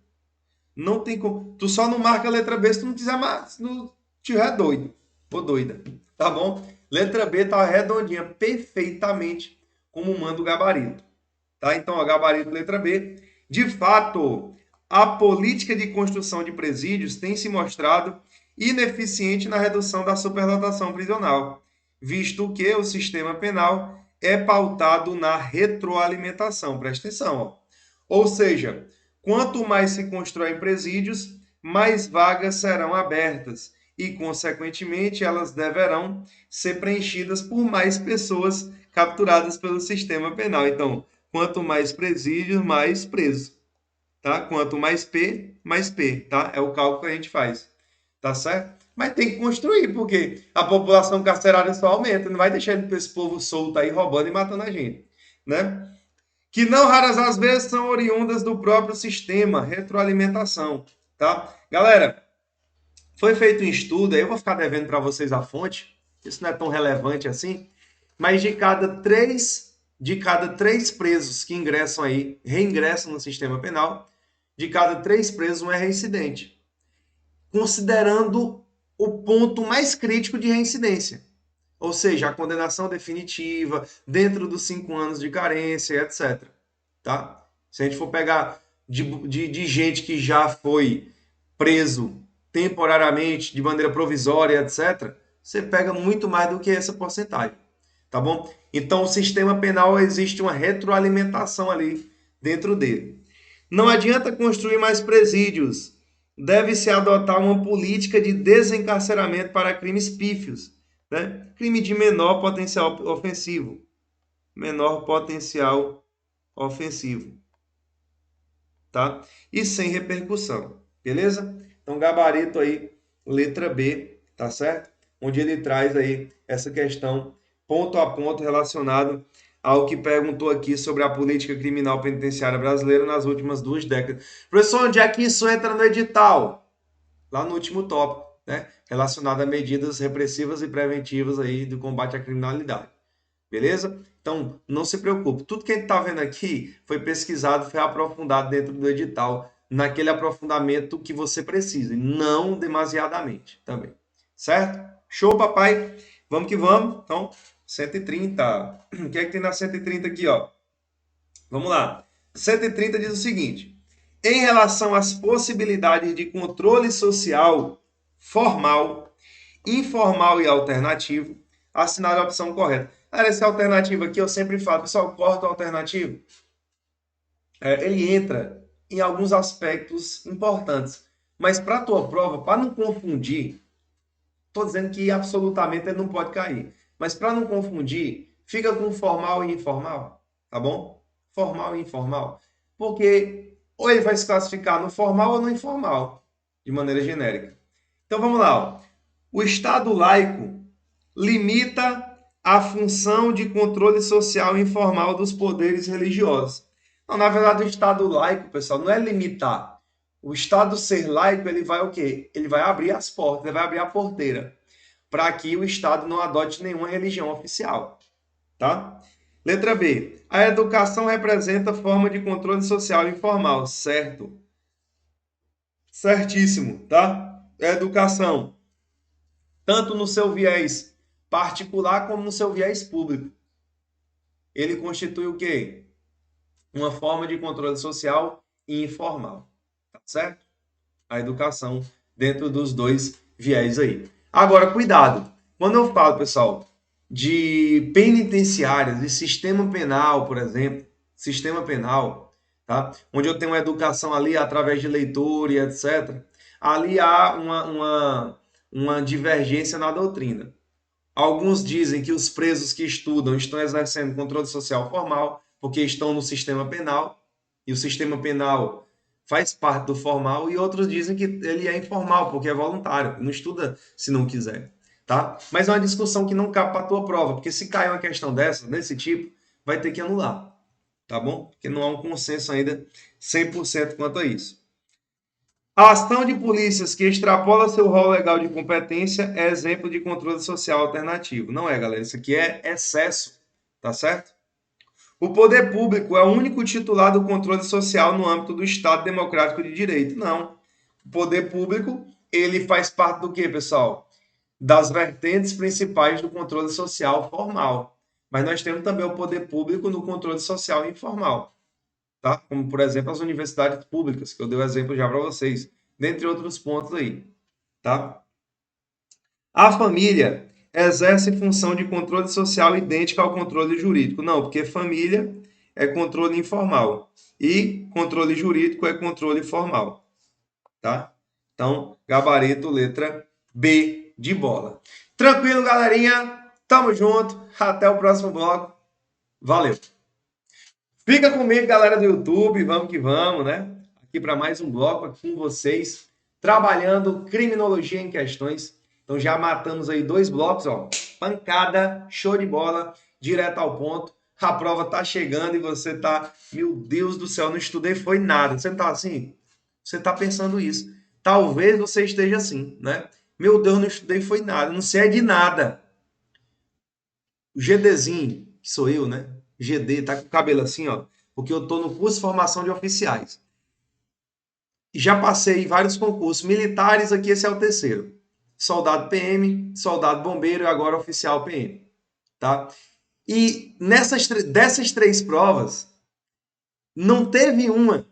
Não tem como. Tu só não marca a letra B se tu não quiser mais, se não tiver doido ou doida. Tá bom? Letra B tá redondinha, perfeitamente como manda o gabarito. Tá? Então, o gabarito letra B. De fato, a política de construção de presídios tem se mostrado ineficiente na redução da superlotação prisional, visto que o sistema penal é pautado na retroalimentação. Presta atenção, ó. Ou seja, quanto mais se constrói presídios, mais vagas serão abertas e, consequentemente, elas deverão ser preenchidas por mais pessoas capturadas pelo sistema penal. Então, quanto mais presídios, mais presos, tá? Quanto mais P, tá? É o cálculo que a gente faz, tá certo? Mas tem que construir, porque a população carcerária só aumenta, não vai deixar esse povo solto aí roubando e matando a gente, né? Que não raras às vezes são oriundas do próprio sistema, retroalimentação, tá? Galera, foi feito um estudo, aí eu vou ficar devendo para vocês a fonte, isso não é tão relevante assim, mas de cada três presos que ingressam aí, reingressam no sistema penal, de cada três presos, um é reincidente, considerando o ponto mais crítico de reincidência, ou seja, a condenação definitiva, dentro dos 5 anos de carência, etc. Tá? Se a gente for pegar de gente que já foi preso temporariamente, de maneira provisória, etc., você pega muito mais do que essa porcentagem. Tá bom? Então, o sistema penal existe uma retroalimentação ali dentro dele. Não adianta construir mais presídios. Deve-se adotar uma política de desencarceramento para crimes pífios, né? Crime de menor potencial ofensivo. Menor potencial ofensivo, tá? E sem repercussão, beleza? Então, gabarito aí, letra B, tá certo? Onde ele traz aí essa questão ponto a ponto relacionado ao que perguntou aqui sobre a política criminal penitenciária brasileira nas últimas 2 décadas. Professor, onde é que isso entra no edital? Lá no último tópico, né? Relacionado a medidas repressivas e preventivas aí do combate à criminalidade. Beleza? Então, não se preocupe. Tudo que a gente está vendo aqui foi pesquisado, foi aprofundado dentro do edital, naquele aprofundamento que você precisa, e não demasiadamente também. Certo? Show, papai? Vamos que vamos. Então, 130. O que é que tem na 130 aqui, ó? Vamos lá. 130 diz o seguinte: em relação às possibilidades de controle social formal, informal e alternativo, assinar a opção correta. Essa alternativa aqui eu sempre falo, pessoal, corta o alternativo. Ele entra em alguns aspectos importantes. Mas para a tua prova, para não confundir, estou dizendo que absolutamente ele não pode cair. Mas para não confundir, fica com formal e informal, tá bom? Formal e informal. Porque ou ele vai se classificar no formal ou no informal, de maneira genérica. Então vamos lá. Ó. O Estado laico limita a função de controle social informal dos poderes religiosos. Não, na verdade, o Estado laico, pessoal, não é limitar. O Estado ser laico, ele vai o quê? Ele vai abrir as portas, ele vai abrir a porteira para que o Estado não adote nenhuma religião oficial, tá? Letra B. A educação representa forma de controle social informal, certo? Certíssimo, tá? A educação, tanto no seu viés particular como no seu viés público. Ele constitui o quê? Uma forma de controle social informal, tá certo? A educação dentro dos dois viés aí. Agora, cuidado. Quando eu falo, pessoal, de penitenciárias, de sistema penal, por exemplo, sistema penal, tá? Onde eu tenho uma educação ali através de leitura e etc. Ali há uma divergência na doutrina. Alguns dizem que os presos que estudam estão exercendo controle social formal, porque estão no sistema penal, e o sistema penal faz parte do formal, e outros dizem que ele é informal, porque é voluntário, não estuda se não quiser, tá? Mas é uma discussão que não cabe para a tua prova, porque se cair uma questão dessa, desse tipo, vai ter que anular, tá bom? Porque não há um consenso ainda 100% quanto a isso. A ação de polícias que extrapola seu rol legal de competência é exemplo de controle social alternativo. Não é, galera. Isso aqui é excesso, tá certo? O poder público é o único titular do controle social no âmbito do Estado Democrático de Direito. Não. O poder público, ele faz parte do quê, pessoal? Das vertentes principais do controle social formal. Mas nós temos também o poder público no controle social informal. tá? Como, por exemplo, as universidades públicas, que eu dei o exemplo já para vocês, dentre outros pontos aí, tá? A família exerce função de controle social idêntica ao controle jurídico. Não, porque família é controle informal e controle jurídico é controle formal, tá? Então, gabarito letra B de bola. Tranquilo, galerinha? Tamo junto. Até o próximo bloco. Valeu. Fica comigo, galera do YouTube. Vamos que vamos, né? Aqui para mais um bloco aqui com vocês, trabalhando criminologia em questões. Então já matamos aí 2 blocos, ó. Pancada, show de bola, direto ao ponto. A prova tá chegando e você tá, meu Deus do céu, não estudei foi nada. Você não tá assim? Você tá pensando isso. Talvez você esteja assim, né? Meu Deus, não estudei foi nada, não sei de nada. O GDzinho, que sou eu, né? GD, tá com o cabelo assim, ó. Porque eu tô no curso de formação de oficiais. Já passei vários concursos militares, aqui esse é o terceiro. Soldado PM, soldado bombeiro e agora oficial PM, tá? E dessas 3 provas, não teve uma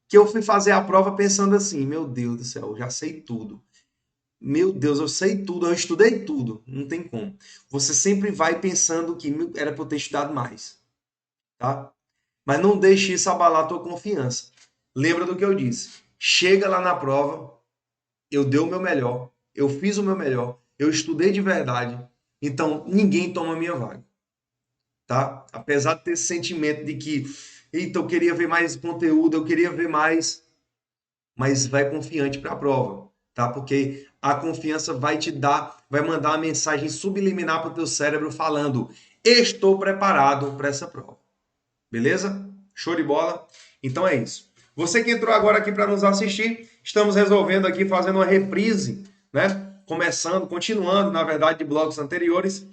que eu fui fazer a prova pensando assim, meu Deus do céu, eu já sei tudo. Meu Deus, eu sei tudo, eu estudei tudo. Não tem como. Você sempre vai pensando que era para eu ter estudado mais, tá? Mas não deixe isso abalar a tua confiança. Lembra do que eu disse. Chega lá na prova, eu dei o meu melhor, eu fiz o meu melhor, eu estudei de verdade. Então, ninguém toma a minha vaga, tá? Apesar de ter esse sentimento de que, eita, eu queria ver mais conteúdo, eu queria ver mais, mas vai confiante para a prova, tá? Porque a confiança vai te dar, vai mandar uma mensagem subliminar para o teu cérebro falando: estou preparado para essa prova. Beleza? Show de bola? Então é isso. Você que entrou agora aqui para nos assistir, estamos resolvendo aqui, fazendo uma reprise, né? Começando, continuando, na verdade, de blocos anteriores,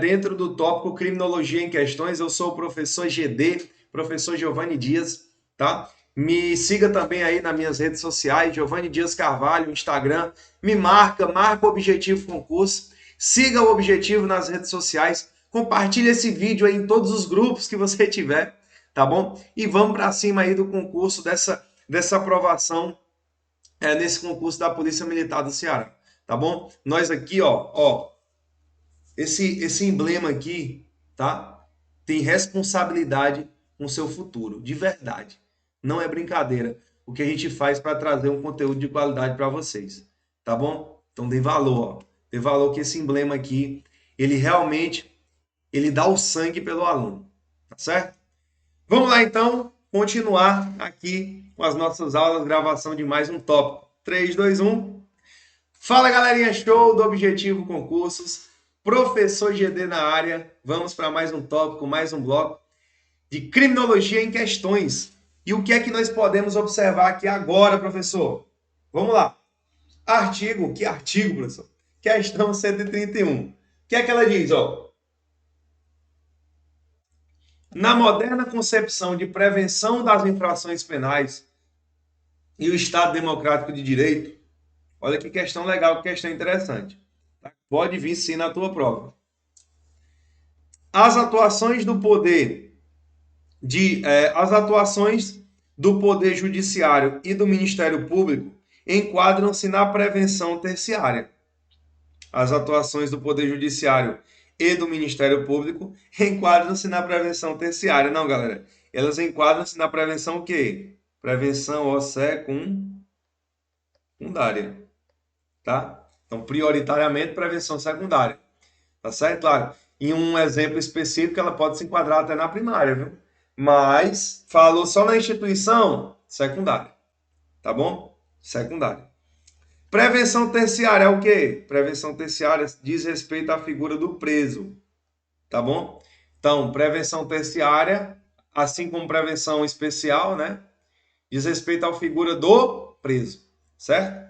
dentro do tópico Criminologia em Questões. Eu sou o professor GD, professor Giovanni Dias, tá? Me siga também aí nas minhas redes sociais, Giovanni Dias Carvalho, Instagram. Me marca o Objetivo Concurso. Siga o Objetivo nas redes sociais. Compartilhe esse vídeo aí em todos os grupos que você tiver, tá bom? E vamos para cima aí do concurso, dessa aprovação nesse concurso da Polícia Militar do Ceará, tá bom? Nós aqui, ó, esse emblema aqui, tá? Tem responsabilidade com o seu futuro, de verdade. Não é brincadeira o que a gente faz para trazer um conteúdo de qualidade para vocês, tá bom? Então dê valor, ó. Dê valor que esse emblema aqui, ele realmente ele dá o sangue pelo aluno, tá certo? Vamos lá então, continuar aqui com as nossas aulas, gravação de mais um tópico. 3, 2, 1. Fala galerinha, show do Objetivo Concursos, professor GD na área. Vamos para mais um tópico, mais um bloco de criminologia em questões. E o que é que nós podemos observar aqui agora, professor? Vamos lá. Que artigo, professor? Questão 131. O que é que ela diz, ó? Na moderna concepção de prevenção das infrações penais e o Estado Democrático de Direito, olha que questão legal, que questão interessante. Pode vir sim na tua prova. As atuações do poder judiciário e do Ministério Público enquadram-se na prevenção terciária. As atuações do Poder Judiciário e do Ministério Público enquadram-se na prevenção terciária. Não, galera. Elas enquadram-se na prevenção o quê? Prevenção secundária. Tá? Então, prioritariamente, prevenção secundária. Tá certo? Claro. Em um exemplo específico, ela pode se enquadrar até na primária, viu? Mas, falou só na instituição, secundária. Tá bom? Secundária. Prevenção terciária é o quê? Prevenção terciária diz respeito à figura do preso, tá bom? Então, prevenção terciária, assim como prevenção especial, né? Diz respeito à figura do preso, certo?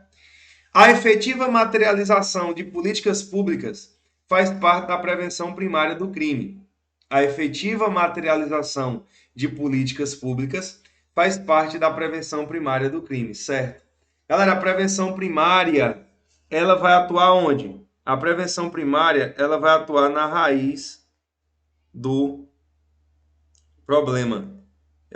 A efetiva materialização de políticas públicas faz parte da prevenção primária do crime. A efetiva materialização de políticas públicas faz parte da prevenção primária do crime, certo? Galera, a prevenção primária, ela vai atuar onde? A prevenção primária, ela vai atuar na raiz do problema.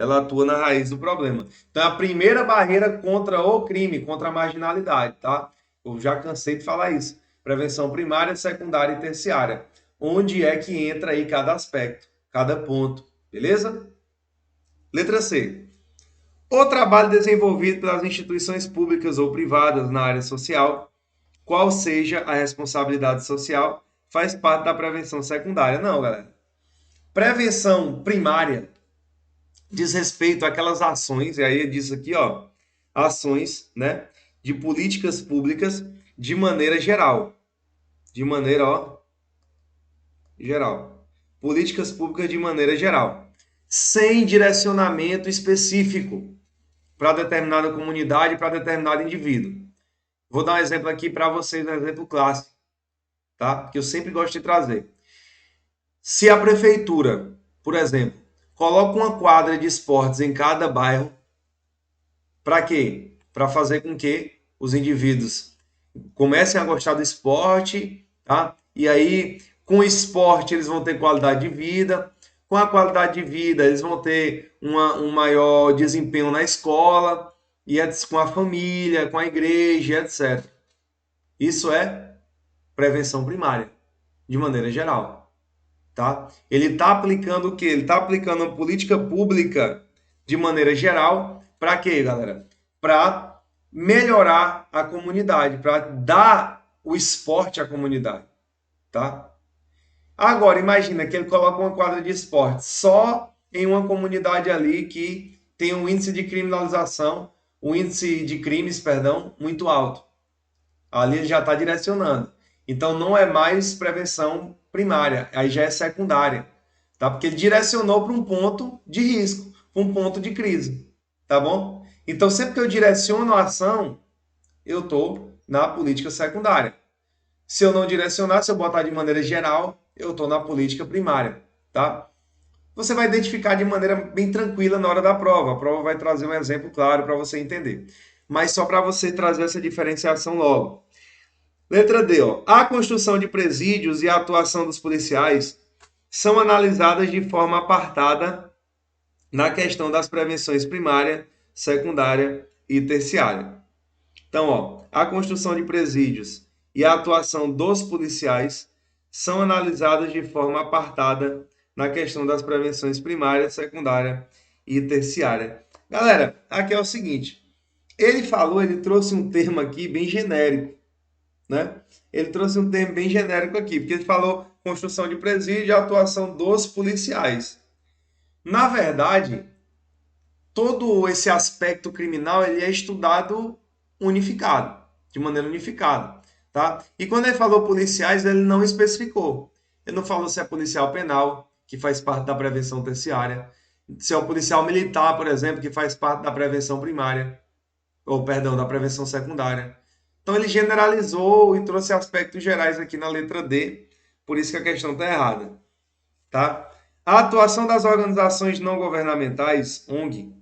ela atua na raiz do problema. Então, a primeira barreira contra o crime, contra a marginalidade, tá? Eu já cansei de falar isso. Prevenção primária, secundária e terciária. Onde é que entra aí cada aspecto, cada ponto, beleza? Letra C. O trabalho desenvolvido pelas instituições públicas ou privadas na área social, qual seja a responsabilidade social, faz parte da prevenção secundária. Não, galera. Prevenção primária diz respeito àquelas ações, e aí diz aqui, ó, ações, né, de políticas públicas de maneira geral. De maneira, ó, geral. Políticas públicas de maneira geral. Sem direcionamento específico para determinada comunidade, para determinado indivíduo. Vou dar um exemplo aqui para vocês, um exemplo clássico, tá? Que eu sempre gosto de trazer. Se a prefeitura, por exemplo, coloca uma quadra de esportes em cada bairro, para quê? Para fazer com que os indivíduos comecem a gostar do esporte, tá? E aí, com o esporte, eles vão ter qualidade de vida. Com a qualidade de vida, eles vão ter um maior desempenho na escola, e com a família, com a igreja, etc. Isso é prevenção primária, de maneira geral, tá? Ele está aplicando o quê? Ele está aplicando uma política pública de maneira geral, para quê, galera? Para melhorar a comunidade, para dar o esporte à comunidade, tá? Agora, imagina que ele coloca uma quadra de esporte só em uma comunidade ali que tem um índice de criminalização, um índice de crimes, perdão, muito alto. Ali ele já está direcionando. Então, não é mais prevenção primária, aí já é secundária, tá? Porque ele direcionou para um ponto de risco, para um ponto de crise, tá bom? Então, sempre que eu direciono a ação, eu estou na política secundária. Se eu não direcionar, se eu botar de maneira geral, eu estou na política primária, tá? Você vai identificar de maneira bem tranquila na hora da prova. A prova vai trazer um exemplo claro para você entender. Mas só para você trazer essa diferenciação logo. Letra D, ó. A construção de presídios e a atuação dos policiais são analisadas de forma apartada na questão das prevenções primária, secundária e terciária. Então, ó, a construção de presídios e a atuação dos policiais são analisadas de forma apartada na questão das prevenções primária, secundária e terciária. Galera, aqui é o seguinte, ele trouxe um termo aqui bem genérico, né? Ele trouxe um termo bem genérico aqui, porque ele falou construção de presídio e atuação dos policiais. Na verdade, todo esse aspecto criminal ele é estudado unificado, de maneira unificada, tá? E quando ele falou policiais, ele não especificou. Ele não falou se é policial penal, que faz parte da prevenção terciária, se é o policial militar, por exemplo, que faz parte da prevenção primária, ou perdão, da prevenção secundária. Então ele generalizou e trouxe aspectos gerais aqui na letra D, por isso que a questão está errada, tá? A atuação das organizações não governamentais, ONG,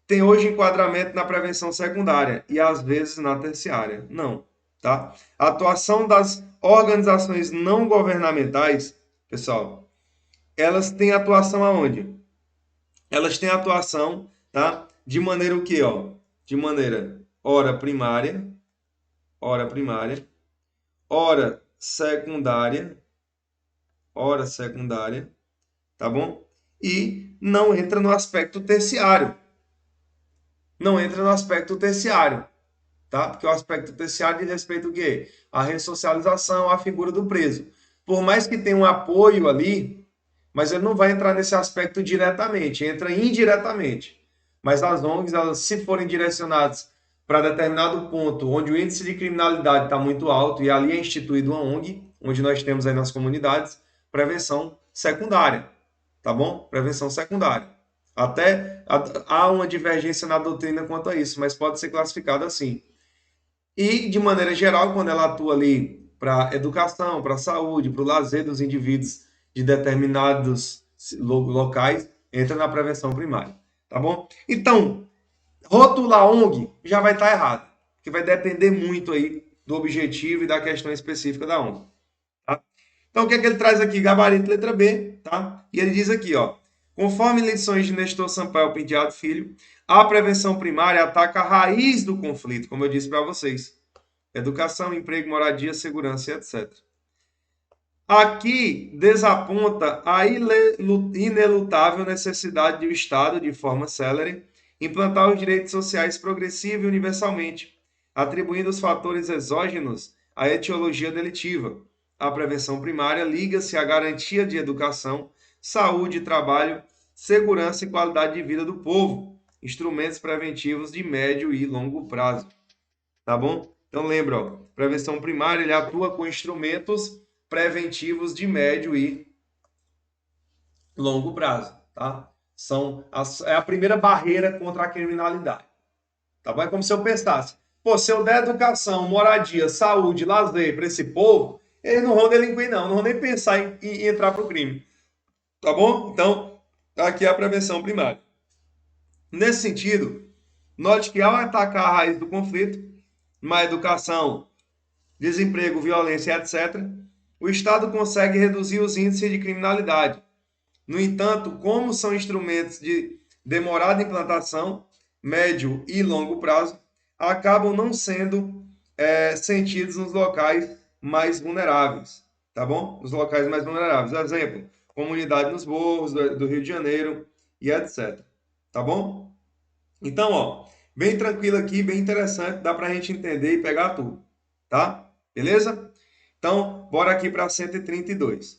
tem hoje enquadramento na prevenção secundária e às vezes na terciária. Não, tá? A atuação das organizações não governamentais, pessoal, elas têm atuação aonde? Elas têm atuação, tá? De maneira o quê, ó? De maneira ora primária, ora secundária, tá bom? E não entra no aspecto terciário. Não entra no aspecto terciário, tá? Porque o aspecto terciário diz respeito ao quê? A ressocialização, a figura do preso. Por mais que tenha um apoio ali, mas ele não vai entrar nesse aspecto diretamente, entra indiretamente. Mas as ONGs, elas, se forem direcionadas para determinado ponto, onde o índice de criminalidade está muito alto, e ali é instituído uma ONG, onde nós temos aí nas comunidades, prevenção secundária, tá bom? Prevenção secundária. Até há uma divergência na doutrina quanto a isso, mas pode ser classificado assim. E, de maneira geral, quando ela atua ali para educação, para saúde, para o lazer dos indivíduos de determinados locais, entra na prevenção primária, tá bom? Então, rotular ONG já vai estar errado, porque vai depender muito aí do objetivo e da questão específica da ONG. Tá? Então, o que é que ele traz aqui? Gabarito letra B, tá? E ele diz aqui, ó, Conforme lições de Nestor Sampaio Penteado Filho, a prevenção primária ataca a raiz do conflito, como eu disse para vocês. Educação, emprego, moradia, segurança, etc. Aqui desaponta a inelutável necessidade do Estado, de forma célere, implantar os direitos sociais progressiva e universalmente, atribuindo os fatores exógenos à etiologia delitiva. A prevenção primária liga-se à garantia de educação, saúde, trabalho, segurança e qualidade de vida do povo, instrumentos preventivos de médio e longo prazo. Tá bom? Então lembra, ó, prevenção primária, ele atua com instrumentos preventivos de médio e longo prazo, tá? É a primeira barreira contra a criminalidade, tá bom? É como se eu pensasse, pô, se eu der educação, moradia, saúde, lazer para esse povo, eles não vão delinquir não vão nem pensar em entrar pro crime, tá bom? Então, aqui é a prevenção primária. Nesse sentido, note que ao atacar a raiz do conflito, má educação, desemprego, violência, etc., o Estado consegue reduzir os índices de criminalidade. No entanto, como são instrumentos de demorada implantação, médio e longo prazo, acabam não sendo sentidos nos locais mais vulneráveis, tá bom? Nos locais mais vulneráveis. Exemplo, comunidade nos morros do Rio de Janeiro e etc. Tá bom? Então, ó, bem tranquilo aqui, bem interessante, dá para a gente entender e pegar tudo, tá? Beleza? Então, bora aqui para 132. O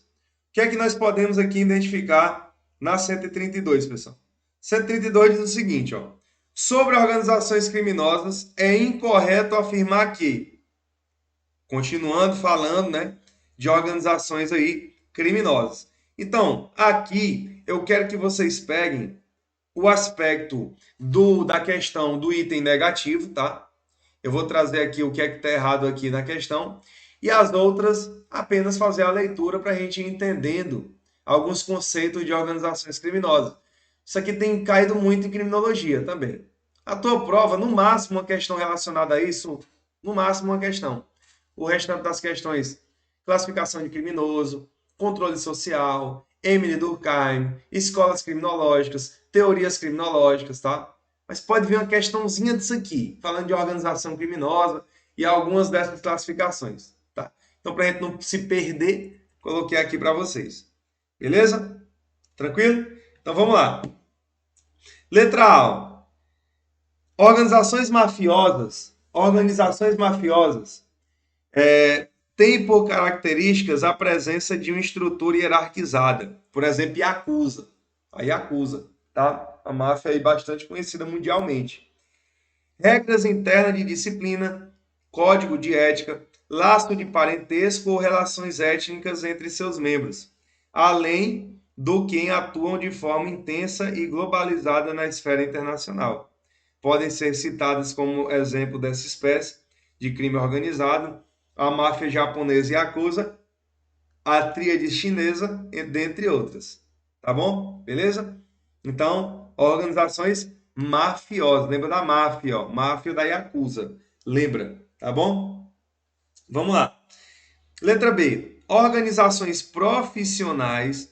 que é que nós podemos aqui identificar na 132, pessoal? 132 diz o seguinte, ó. Sobre organizações criminosas, é incorreto afirmar que, continuando falando, né, de organizações aí criminosas. Então, aqui eu quero que vocês peguem o aspecto da questão do item negativo, tá? Eu vou trazer aqui o que é que está errado aqui na questão e as outras apenas fazer a leitura para a gente ir entendendo alguns conceitos de organizações criminosas. Isso aqui tem caído muito em criminologia também. A tua prova, no máximo, uma questão relacionada a isso, no máximo uma questão. O restante das questões, classificação de criminoso, controle social, Emily Durkheim, escolas criminológicas, teorias criminológicas, tá? Mas pode vir uma questãozinha disso aqui, falando de organização criminosa e algumas dessas classificações, tá? Então, para a gente não se perder, coloquei aqui para vocês. Beleza? Tranquilo? Então, vamos lá. Letra A. Organizações mafiosas. Organizações mafiosas têm por características a presença de uma estrutura hierarquizada. Por exemplo, Yakuza. A Yakuza, tá? A máfia é bastante conhecida mundialmente. Regras internas de disciplina, código de ética, laço de parentesco ou relações étnicas entre seus membros, além do que atuam de forma intensa e globalizada na esfera internacional. Podem ser citadas como exemplo dessa espécie de crime organizado a máfia japonesa Yakuza, a tríade chinesa, dentre outras. Tá bom? Beleza? Então, organizações mafiosas. Lembra da máfia, ó. Máfia da Yakuza. Lembra, tá bom? Vamos lá. Letra B. Organizações profissionais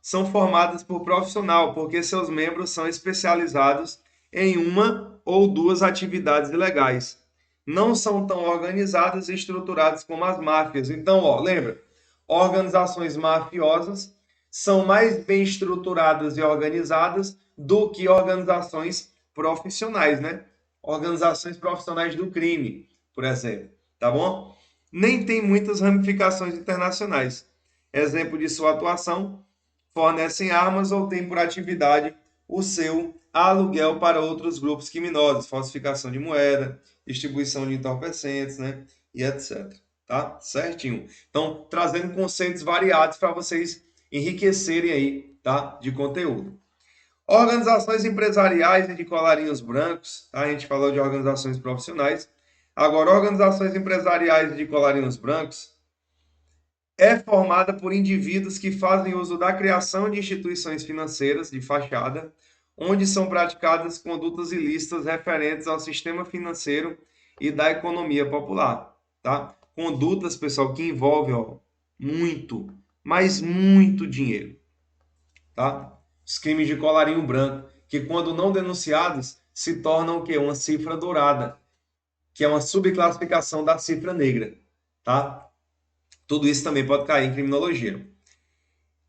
são formadas por profissional, porque seus membros são especializados em uma ou duas atividades ilegais. Não são tão organizadas e estruturadas como as máfias. Então, ó, lembra? Organizações mafiosas são mais bem estruturadas e organizadas do que organizações profissionais, né? Organizações profissionais do crime, por exemplo, tá bom? Nem tem muitas ramificações internacionais. Exemplo de sua atuação, fornecem armas ou têm por atividade o seu aluguel para outros grupos criminosos, falsificação de moeda, distribuição de entorpecentes, né? E etc. Tá? Certinho. Então, trazendo conceitos variados para vocês enriquecerem aí, tá? De conteúdo. Organizações empresariais e de colarinhos brancos, tá? A gente falou de organizações profissionais. Agora, organizações empresariais e de colarinhos brancos é formada por indivíduos que fazem uso da criação de instituições financeiras de fachada, onde são praticadas condutas ilícitas referentes ao sistema financeiro e da economia popular, tá? Condutas, pessoal, que envolvem, ó, muito, mas muito dinheiro, tá? Os crimes de colarinho branco, que quando não denunciados, se tornam o quê? Uma cifra dourada, que é uma subclassificação da cifra negra, tá? Tudo isso também pode cair em criminologia.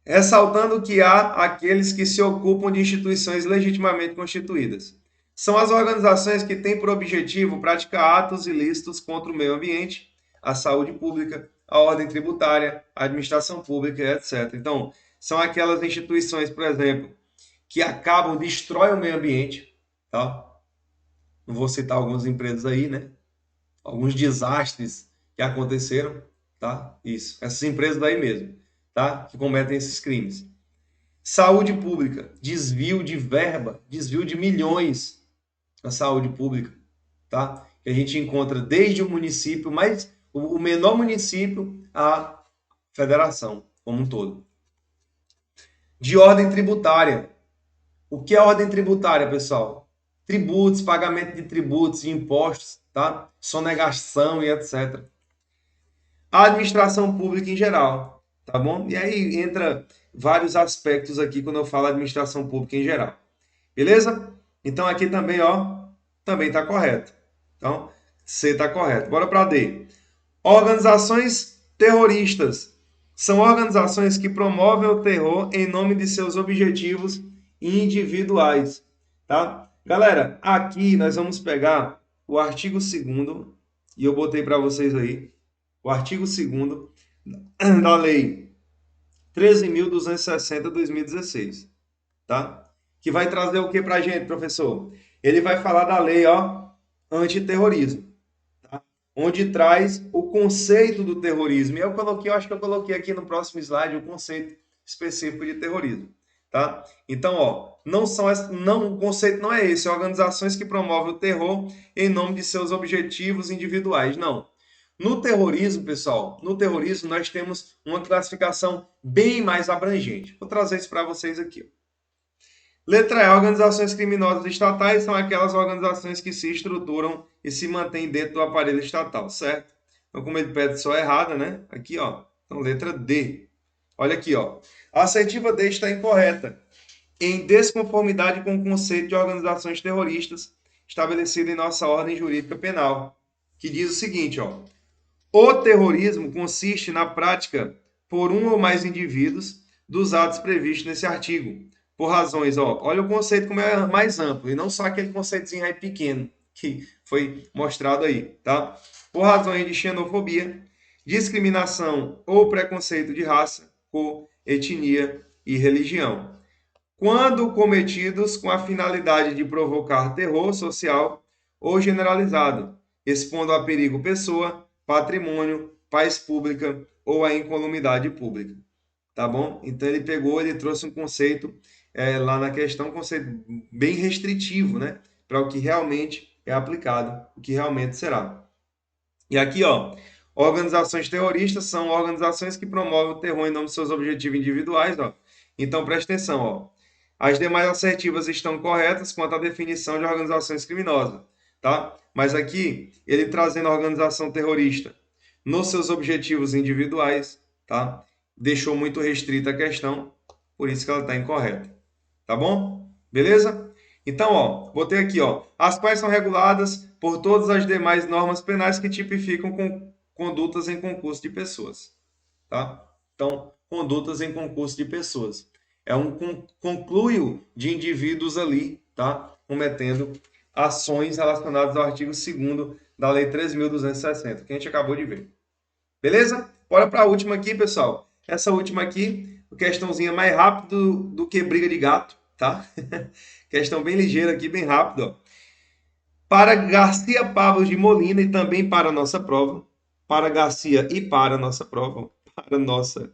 Ressaltando que há aqueles que se ocupam de instituições legitimamente constituídas. São as organizações que têm por objetivo praticar atos ilícitos contra o meio ambiente, a saúde pública, a ordem tributária, a administração pública, etc. Então, são aquelas instituições, por exemplo, que acabam, destroem o meio ambiente, tá? Não vou citar algumas empresas aí, né? Alguns desastres que aconteceram, tá? Isso, essas empresas daí mesmo, tá? Que cometem esses crimes. Saúde pública, desvio de verba, desvio de milhões na saúde pública, tá? Que a gente encontra desde o município, mas o menor município à federação como um todo. De ordem tributária. O que é ordem tributária, pessoal? Tributos, pagamento de tributos e impostos, tá? Sonegação e etc. A administração pública em geral, tá bom? E aí entra vários aspectos aqui quando eu falo administração pública em geral. Beleza? Então aqui também, ó, também está correto. Então, C está correto. Bora para D. Organizações terroristas são organizações que promovem o terror em nome de seus objetivos individuais, tá? Galera, aqui nós vamos pegar o artigo 2º e eu botei para vocês aí, o artigo 2º da lei 13.260/2016, tá? Que vai trazer o que para a gente, professor? Ele vai falar da lei, ó, antiterrorismo, tá? Onde traz o conceito do terrorismo. E eu acho que eu coloquei aqui no próximo slide o conceito específico de terrorismo, tá? Então, ó, o conceito não é esse, organizações que promovem o terror em nome de seus objetivos individuais, não. No terrorismo, pessoal, no terrorismo nós temos uma classificação bem mais abrangente. Vou trazer isso para vocês aqui. Letra E. Organizações criminosas estatais são aquelas organizações que se estruturam e se mantêm dentro do aparelho estatal, certo? Então, como ele pede só errada, né? Aqui, ó. Então, letra D. Olha aqui, ó. A assertiva D está incorreta, em desconformidade com o conceito de organizações terroristas estabelecido em nossa ordem jurídica penal, que diz o seguinte, ó. O terrorismo consiste na prática por um ou mais indivíduos dos atos previstos nesse artigo, por razões, ó, olha o conceito como é mais amplo, e não só aquele conceitozinho aí pequeno que foi mostrado aí, tá? Por razões de xenofobia, discriminação ou preconceito de raça, cor, etnia e religião. Quando cometidos com a finalidade de provocar terror social ou generalizado, expondo a perigo pessoa, patrimônio, paz pública ou a incolumidade pública. Tá bom? Então ele trouxe um conceito lá na questão, um conceito bem restritivo, né? Para o que realmente é aplicado, o que realmente será. E aqui, ó, organizações terroristas são organizações que promovem o terror em nome de seus objetivos individuais, ó. Então presta atenção, ó. As demais assertivas estão corretas quanto à definição de organizações criminosas, tá? Mas aqui, ele trazendo a organização terrorista nos seus objetivos individuais, tá? Deixou muito restrita a questão, por isso que ela está incorreta, tá bom? Beleza? Então, ó, botei aqui, ó, as quais são reguladas por todas as demais normas penais que tipificam condutas em concurso de pessoas, tá? Então, condutas em concurso de pessoas. É um concluio de indivíduos ali, tá? Cometendo ações relacionadas ao artigo 2º da Lei 13.260, que a gente acabou de ver. Beleza? Bora para a última aqui, pessoal. Essa última aqui, questãozinha mais rápido do que briga de gato, tá? Questão bem ligeira aqui, bem rápido, ó. Para Garcia Pavos de Molina e também para a nossa prova, para Garcia e para a nossa prova, para nossa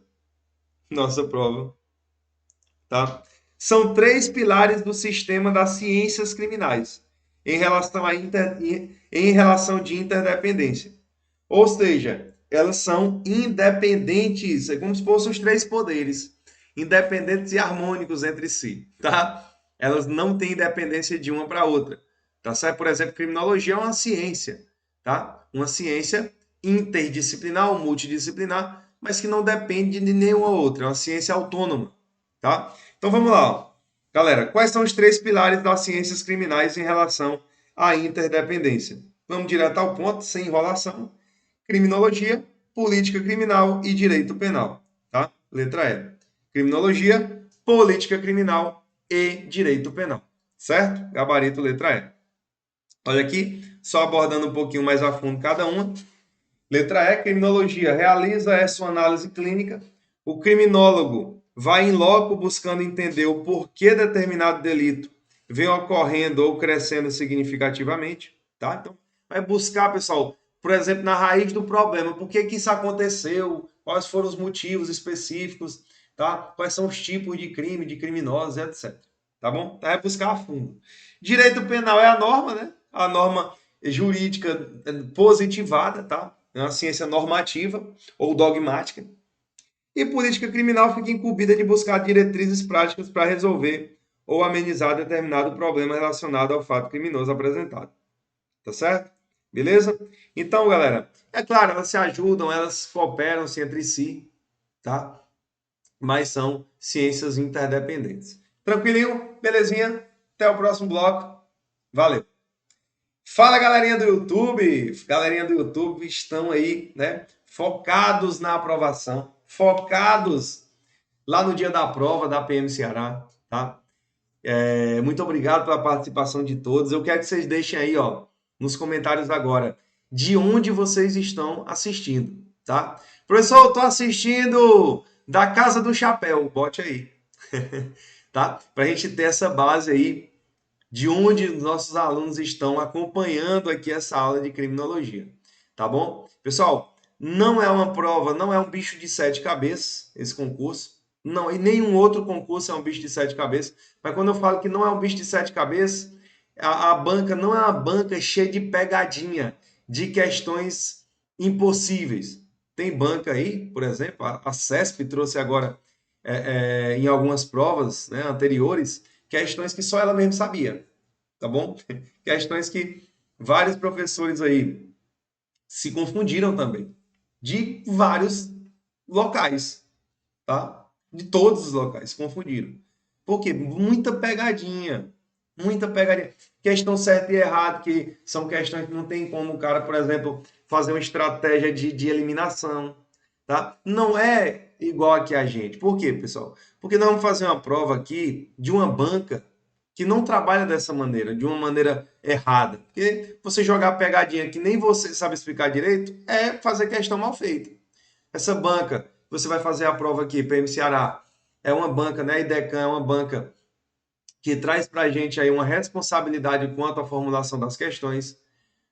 prova, tá? São 3 pilares do sistema das ciências criminais em relação de interdependência. Ou seja, elas são independentes, é como se fossem os 3 poderes, independentes e harmônicos entre si, tá? Elas não têm independência de uma para outra, tá certo? Por exemplo, criminologia é uma ciência, tá? Uma ciência interdisciplinar ou multidisciplinar, mas que não depende de nenhuma outra, é uma ciência autônoma, tá? Então vamos lá, ó. Galera, quais são os 3 pilares das ciências criminais em relação à interdependência? Vamos direto ao ponto, sem enrolação. Criminologia, política criminal e direito penal, tá? Letra E. Criminologia, política criminal e direito penal, certo? Gabarito letra E. Olha aqui, só abordando um pouquinho mais a fundo cada uma. Letra E, criminologia, realiza essa análise clínica. O criminólogo vai em loco buscando entender o porquê determinado delito vem ocorrendo ou crescendo significativamente, tá? Então, vai buscar, pessoal, por exemplo, na raiz do problema, por que que isso aconteceu, quais foram os motivos específicos, tá? Quais são os tipos de crime, de criminosos, etc. Tá bom? Então, vai buscar a fundo. Direito penal é a norma, né? A norma jurídica positivada, tá? É uma ciência normativa ou dogmática. E política criminal fica incumbida de buscar diretrizes práticas para resolver ou amenizar determinado problema relacionado ao fato criminoso apresentado. Tá certo? Beleza? Então, galera, é claro, elas se ajudam, elas cooperam-se entre si, tá? Mas são ciências interdependentes. Tranquilinho? Belezinha? Até o próximo bloco. Valeu! Fala, galerinha do YouTube! Galerinha do YouTube estão aí, né? Focados na aprovação, focados lá no dia da prova da PM Ceará, tá? Muito obrigado pela participação de todos. Eu quero que vocês deixem aí, ó, nos comentários agora, de onde vocês estão assistindo, tá? Professor, eu tô assistindo da Casa do Chapéu, bote aí, tá? Pra gente ter essa base aí de onde os nossos alunos estão acompanhando aqui essa aula de criminologia, tá bom? Pessoal, não é uma prova, não é um bicho de 7 cabeças esse concurso, não, e nenhum outro concurso é um bicho de 7 cabeças, mas quando eu falo que não é um bicho de 7 cabeças, a banca não é uma banca cheia de pegadinha, de questões impossíveis. Tem banca aí, por exemplo, a CESP trouxe agora em algumas provas, né, anteriores, questões que só ela mesma sabia, tá bom? Questões que vários professores aí se confundiram também, de vários locais, tá? De todos os locais, se confundiram. Por quê? Muita pegadinha. Questão certa e errada, que são questões que não tem como o cara, por exemplo, fazer uma estratégia de eliminação, tá? Não é igual aqui a gente. Por quê, pessoal? Porque nós vamos fazer uma prova aqui de uma banca que não trabalha dessa maneira, de uma maneira errada. Porque você jogar pegadinha que nem você sabe explicar direito é fazer questão mal feita. Essa banca, você vai fazer a prova aqui, PM Ceará, é uma banca, né? A IDECAN é uma banca que traz para a gente aí uma responsabilidade quanto à formulação das questões.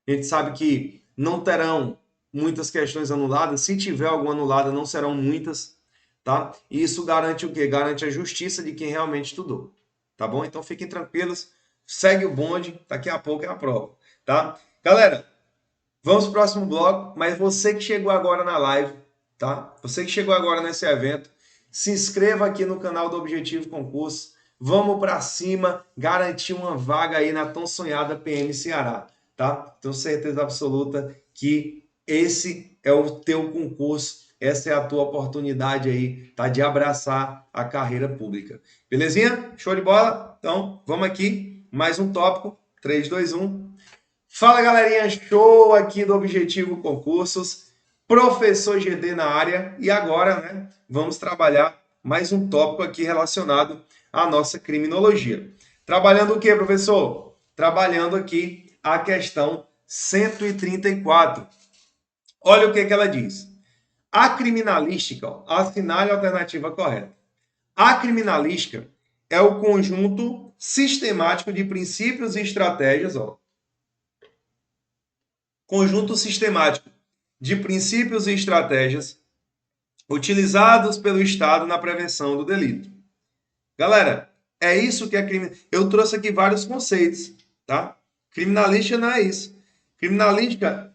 A gente sabe que não terão muitas questões anuladas. Se tiver alguma anulada, não serão muitas, tá? E isso garante o quê? Garante a justiça de quem realmente estudou, tá bom? Então fiquem tranquilos, segue o bonde, daqui a pouco é a prova, tá? Galera, vamos para o próximo bloco, mas você que chegou agora na live, tá? Você que chegou agora nesse evento, se inscreva aqui no canal do Objetivo Concurso. Vamos para cima, garantir uma vaga aí na tão sonhada PM Ceará, tá? Tenho certeza absoluta que esse é o teu concurso, essa é a tua oportunidade aí, tá? De abraçar a carreira pública. Belezinha? Show de bola? Então, vamos aqui, mais um tópico. 3, 2, 1. Fala, galerinha, show aqui do Objetivo Concursos, professor GD na área, e agora, né, vamos trabalhar mais um tópico aqui relacionado à nossa criminologia. Trabalhando o que, professor? Trabalhando aqui a questão 134. Olha o que ela diz. A criminalística, ó, assinale a alternativa correta. A criminalística é o conjunto sistemático de princípios e estratégias, ó, conjunto sistemático de princípios e estratégias utilizados pelo Estado na prevenção do delito. Galera, é isso que é crime. Eu trouxe aqui vários conceitos, tá? Criminalística não é isso. Criminalística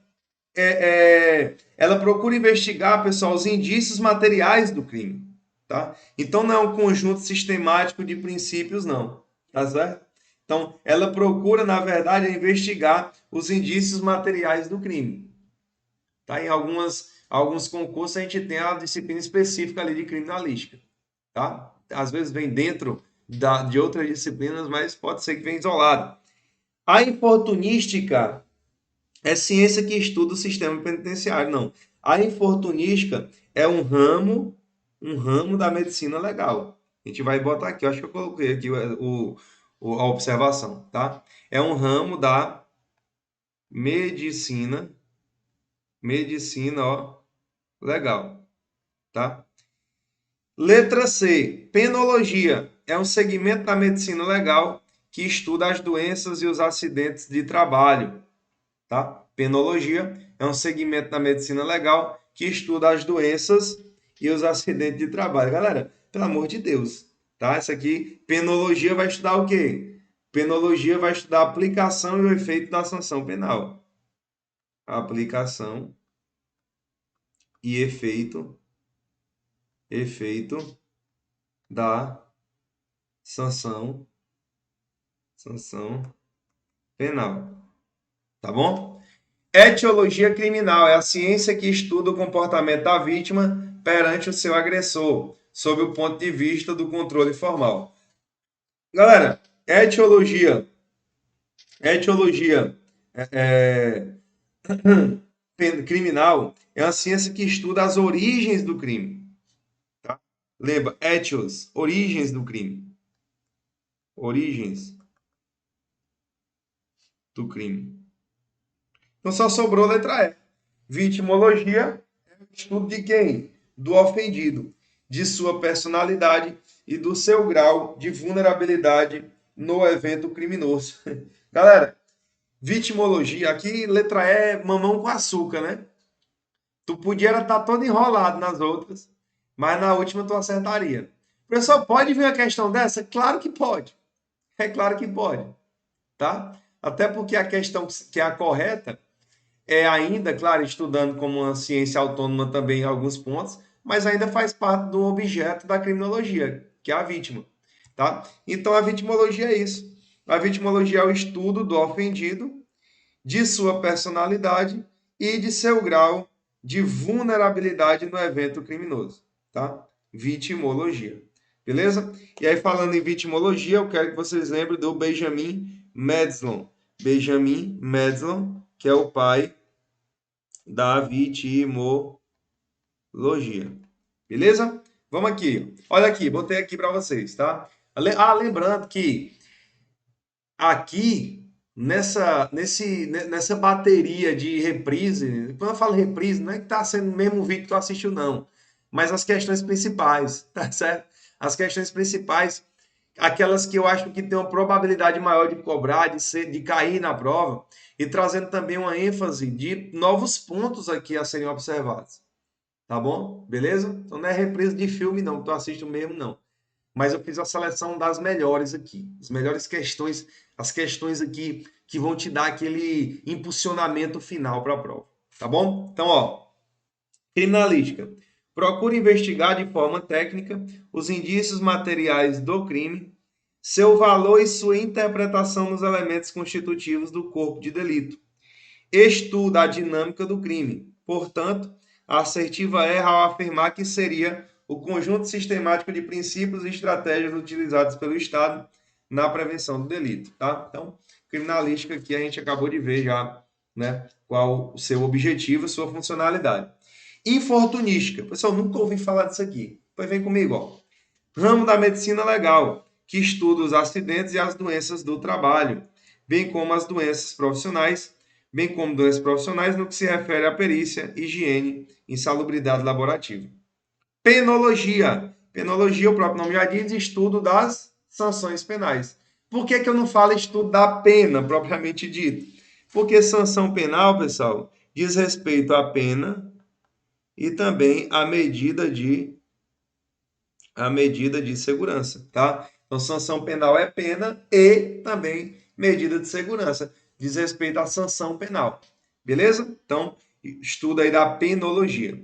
ela procura investigar, pessoal, os indícios materiais do crime, tá? Então não é um conjunto sistemático de princípios, não, tá certo? Então, ela procura, na verdade, investigar os indícios materiais do crime. Tá? Em alguns concursos a gente tem a disciplina específica ali de criminalística. Tá? Às vezes vem dentro de outras disciplinas, mas pode ser que venha isolado. A infortunística é ciência que estuda o sistema penitenciário, não. A infortunística é um ramo da medicina legal. A gente vai botar aqui, eu acho que eu coloquei aqui a observação, tá? É um ramo da medicina, ó, legal, tá? Letra C, penologia. É um segmento da medicina legal que estuda as doenças e os acidentes de trabalho, tá? Penologia é um segmento da medicina legal que estuda as doenças e os acidentes de trabalho. Galera, pelo amor de Deus, tá? Isso aqui, penologia vai estudar o quê? Penologia vai estudar a aplicação e o efeito da sanção penal. Aplicação e efeito da sanção penal, tá bom? Etiologia criminal é a ciência que estuda o comportamento da vítima perante o seu agressor, sob o ponto de vista do controle formal. Galera, etiologia criminal é a ciência que estuda as origens do crime. Tá? Lembra, etios, origens do crime. Origens do crime. Então só sobrou a letra E. Vitimologia é o estudo de quem? Do ofendido, de sua personalidade e do seu grau de vulnerabilidade no evento criminoso. Galera, vitimologia, aqui letra E, mamão com açúcar, né? Tu podia estar todo enrolado nas outras, mas na última tu acertaria. Professor, pode vir uma questão dessa? Claro que pode. É claro que pode, tá? Até porque a questão que é a correta é ainda, claro, estudando como uma ciência autônoma também em alguns pontos, mas ainda faz parte do objeto da criminologia, que é a vítima, tá? Então a vitimologia é isso. A vitimologia é o estudo do ofendido, de sua personalidade e de seu grau de vulnerabilidade no evento criminoso, tá? Vitimologia. Beleza? E aí, falando em vitimologia, eu quero que vocês lembrem do Benjamin Madison. Benjamin Madison, que é o pai da vitimologia. Beleza? Vamos aqui. Olha aqui, botei aqui para vocês, tá? Lembrando que aqui nessa bateria de reprise, quando eu falo reprise, não é que tá sendo o mesmo vídeo que tu assistiu, não. Mas as questões principais, tá certo? As questões principais, aquelas que eu acho que tem uma probabilidade maior de cobrar, de cair na prova, e trazendo também uma ênfase de novos pontos aqui a serem observados. Tá bom? Beleza? Então não é reprise de filme, não, que tu assiste o mesmo, não. Mas eu fiz a seleção das melhores aqui. As melhores questões, as questões aqui que vão te dar aquele impulsionamento final para a prova. Tá bom? Então, ó, criminalística. Procura investigar de forma técnica os indícios materiais do crime, seu valor e sua interpretação nos elementos constitutivos do corpo de delito. Estuda a dinâmica do crime. Portanto, a assertiva erra ao afirmar que seria o conjunto sistemático de princípios e estratégias utilizados pelo Estado na prevenção do delito, tá? Então, criminalística aqui a gente acabou de ver já, né, qual o seu objetivo, sua funcionalidade. Infortunística. Pessoal, nunca ouvi falar disso aqui. Pois vem comigo, ó. Ramo da medicina legal, que estuda os acidentes e as doenças do trabalho, bem como as doenças profissionais, no que se refere à perícia, higiene e insalubridade laborativa. Penologia. Penologia, o próprio nome já diz, estudo das sanções penais. Por que eu não falo estudo da pena, propriamente dito? Porque sanção penal, pessoal, diz respeito à pena e também à medida de segurança, tá? Então, sanção penal é pena e também medida de segurança. Diz respeito à sanção penal. Beleza? Então, estuda aí da penologia.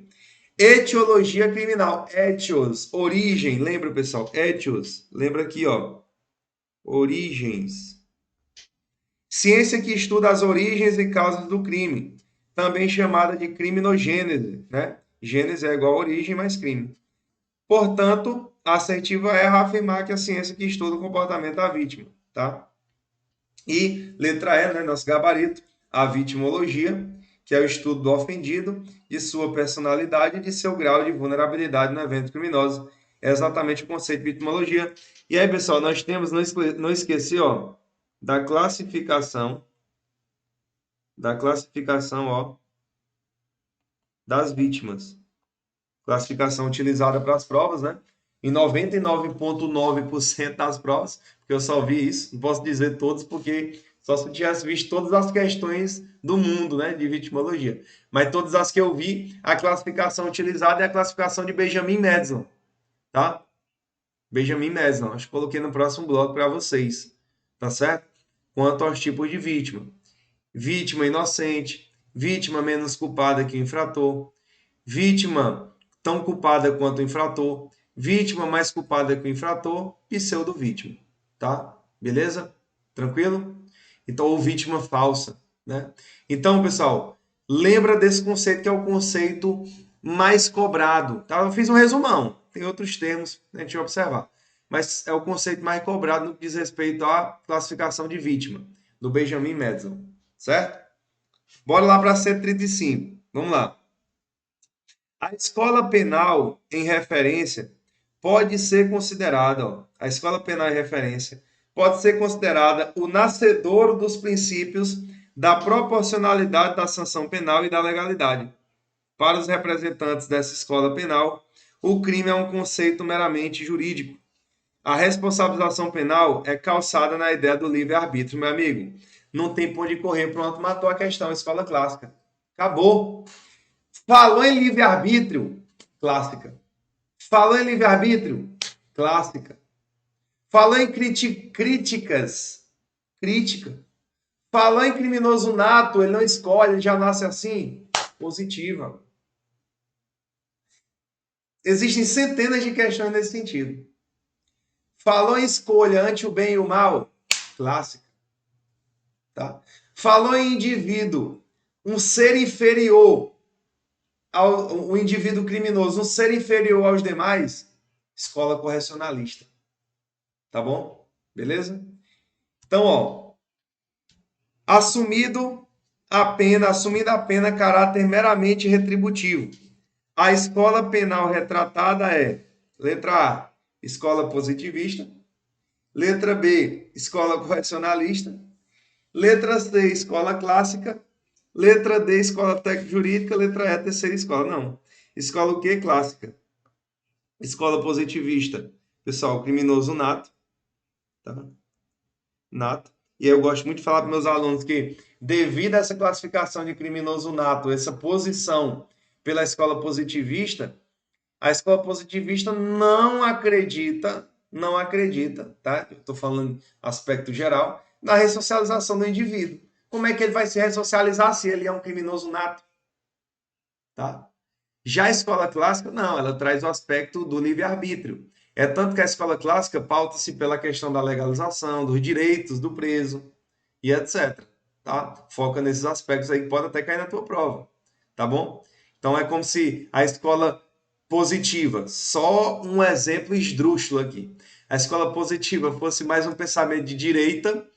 Etiologia criminal. Etios, origem. Lembra, pessoal? Etios. Lembra aqui, ó. Origens. Ciência que estuda as origens e causas do crime. Também chamada de criminogênese, né? Gênese é igual a origem mais crime. Portanto, assertiva erra afirmar que a ciência que estuda o comportamento da vítima, tá? E letra E, né, nosso gabarito, a vitimologia, que é o estudo do ofendido, de sua personalidade e de seu grau de vulnerabilidade no evento criminoso. É exatamente o conceito de vitimologia. E aí, pessoal, nós temos, não esqueci, ó, da classificação, ó, das vítimas. Classificação utilizada para as provas, né? Em 99,9% das provas, porque eu só vi isso, não posso dizer todos, porque só se eu tivesse visto todas as questões do mundo, né, de vitimologia. Mas todas as que eu vi, a classificação utilizada é a classificação de Benjamin Madison, tá? Benjamin Madison, acho que coloquei no próximo bloco para vocês, tá certo? Quanto aos tipos de vítima. Vítima inocente, vítima menos culpada que o infrator, vítima tão culpada quanto o infrator, vítima mais culpada que o infrator, pseudo-vítima, tá? Beleza? Tranquilo? Então, ou vítima falsa, né? Então, pessoal, lembra desse conceito que é o conceito mais cobrado, tá? Eu fiz um resumão, tem outros termos a gente vai observar, mas é o conceito mais cobrado no que diz respeito à classificação de vítima, do Benjamin Madison, certo? Bora lá para a 135. Vamos lá. A escola penal em referência pode ser considerada, ó, a escola penal em referência pode ser considerada o nascedor dos princípios da proporcionalidade da sanção penal e da legalidade. Para os representantes dessa escola penal, o crime é um conceito meramente jurídico. A responsabilização penal é calçada na ideia do livre-arbítrio, meu amigo. Não tem por onde correr, pronto, matou a questão, escola clássica. Acabou. Falou em livre-arbítrio, clássica. Falou em livre-arbítrio, clássica. Falou em críticas, crítica. Falou em criminoso nato, ele não escolhe, ele já nasce assim, positiva. Existem centenas de questões nesse sentido. Falou em escolha ante o bem e o mal, clássica. Tá? Falou em indivíduo, um ser inferior ao indivíduo criminoso, um ser inferior aos demais, escola correcionalista. Tá bom? Beleza? Então, ó, assumindo a pena caráter meramente retributivo. A escola penal retratada é, letra A, escola positivista, letra B, escola correcionalista, letra C, escola clássica, letra D, escola técnico-jurídica, letra E, terceira escola. Não. Escola o quê? Clássica. Escola positivista, pessoal, criminoso nato, tá? Nato. E eu gosto muito de falar para meus alunos que, devido a essa classificação de criminoso nato, essa posição pela escola positivista, a escola positivista não acredita, tá? Eu estou falando aspecto geral, na ressocialização do indivíduo. Como é que ele vai se ressocializar se ele é um criminoso nato? Tá? Já a escola clássica, não, ela traz o aspecto do livre-arbítrio. É tanto que a escola clássica pauta-se pela questão da legalização, dos direitos do preso e etc. Tá? Foca nesses aspectos aí que pode até cair na tua prova. Tá bom? Então é como se a escola positiva, só um exemplo esdrúxulo aqui. A escola positiva fosse mais um pensamento de direita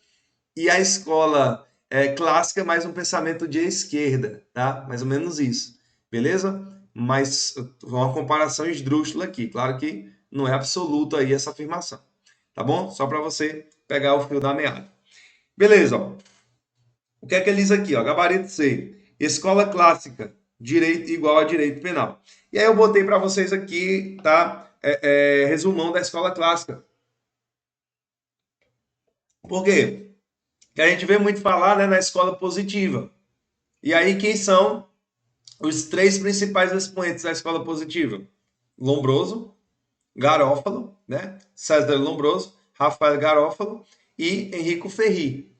e a escola clássica mais um pensamento de esquerda, tá? Mais ou menos isso. Beleza? Mas uma comparação esdrúxula aqui. Claro que não é absoluto aí essa afirmação. Tá bom? Só para você pegar o fio da meada. Beleza, ó. O que é que ele diz aqui, ó? Gabarito C. Escola clássica, direito igual a direito penal. E aí eu botei para vocês aqui, tá? Resumão da escola clássica. Por quê? Porque a gente vê muito falar, né, na escola positiva. E aí quem são os três principais expoentes da escola positiva? Lombroso, Garófalo, né? César Lombroso, Rafael Garófalo e Henrico Ferri.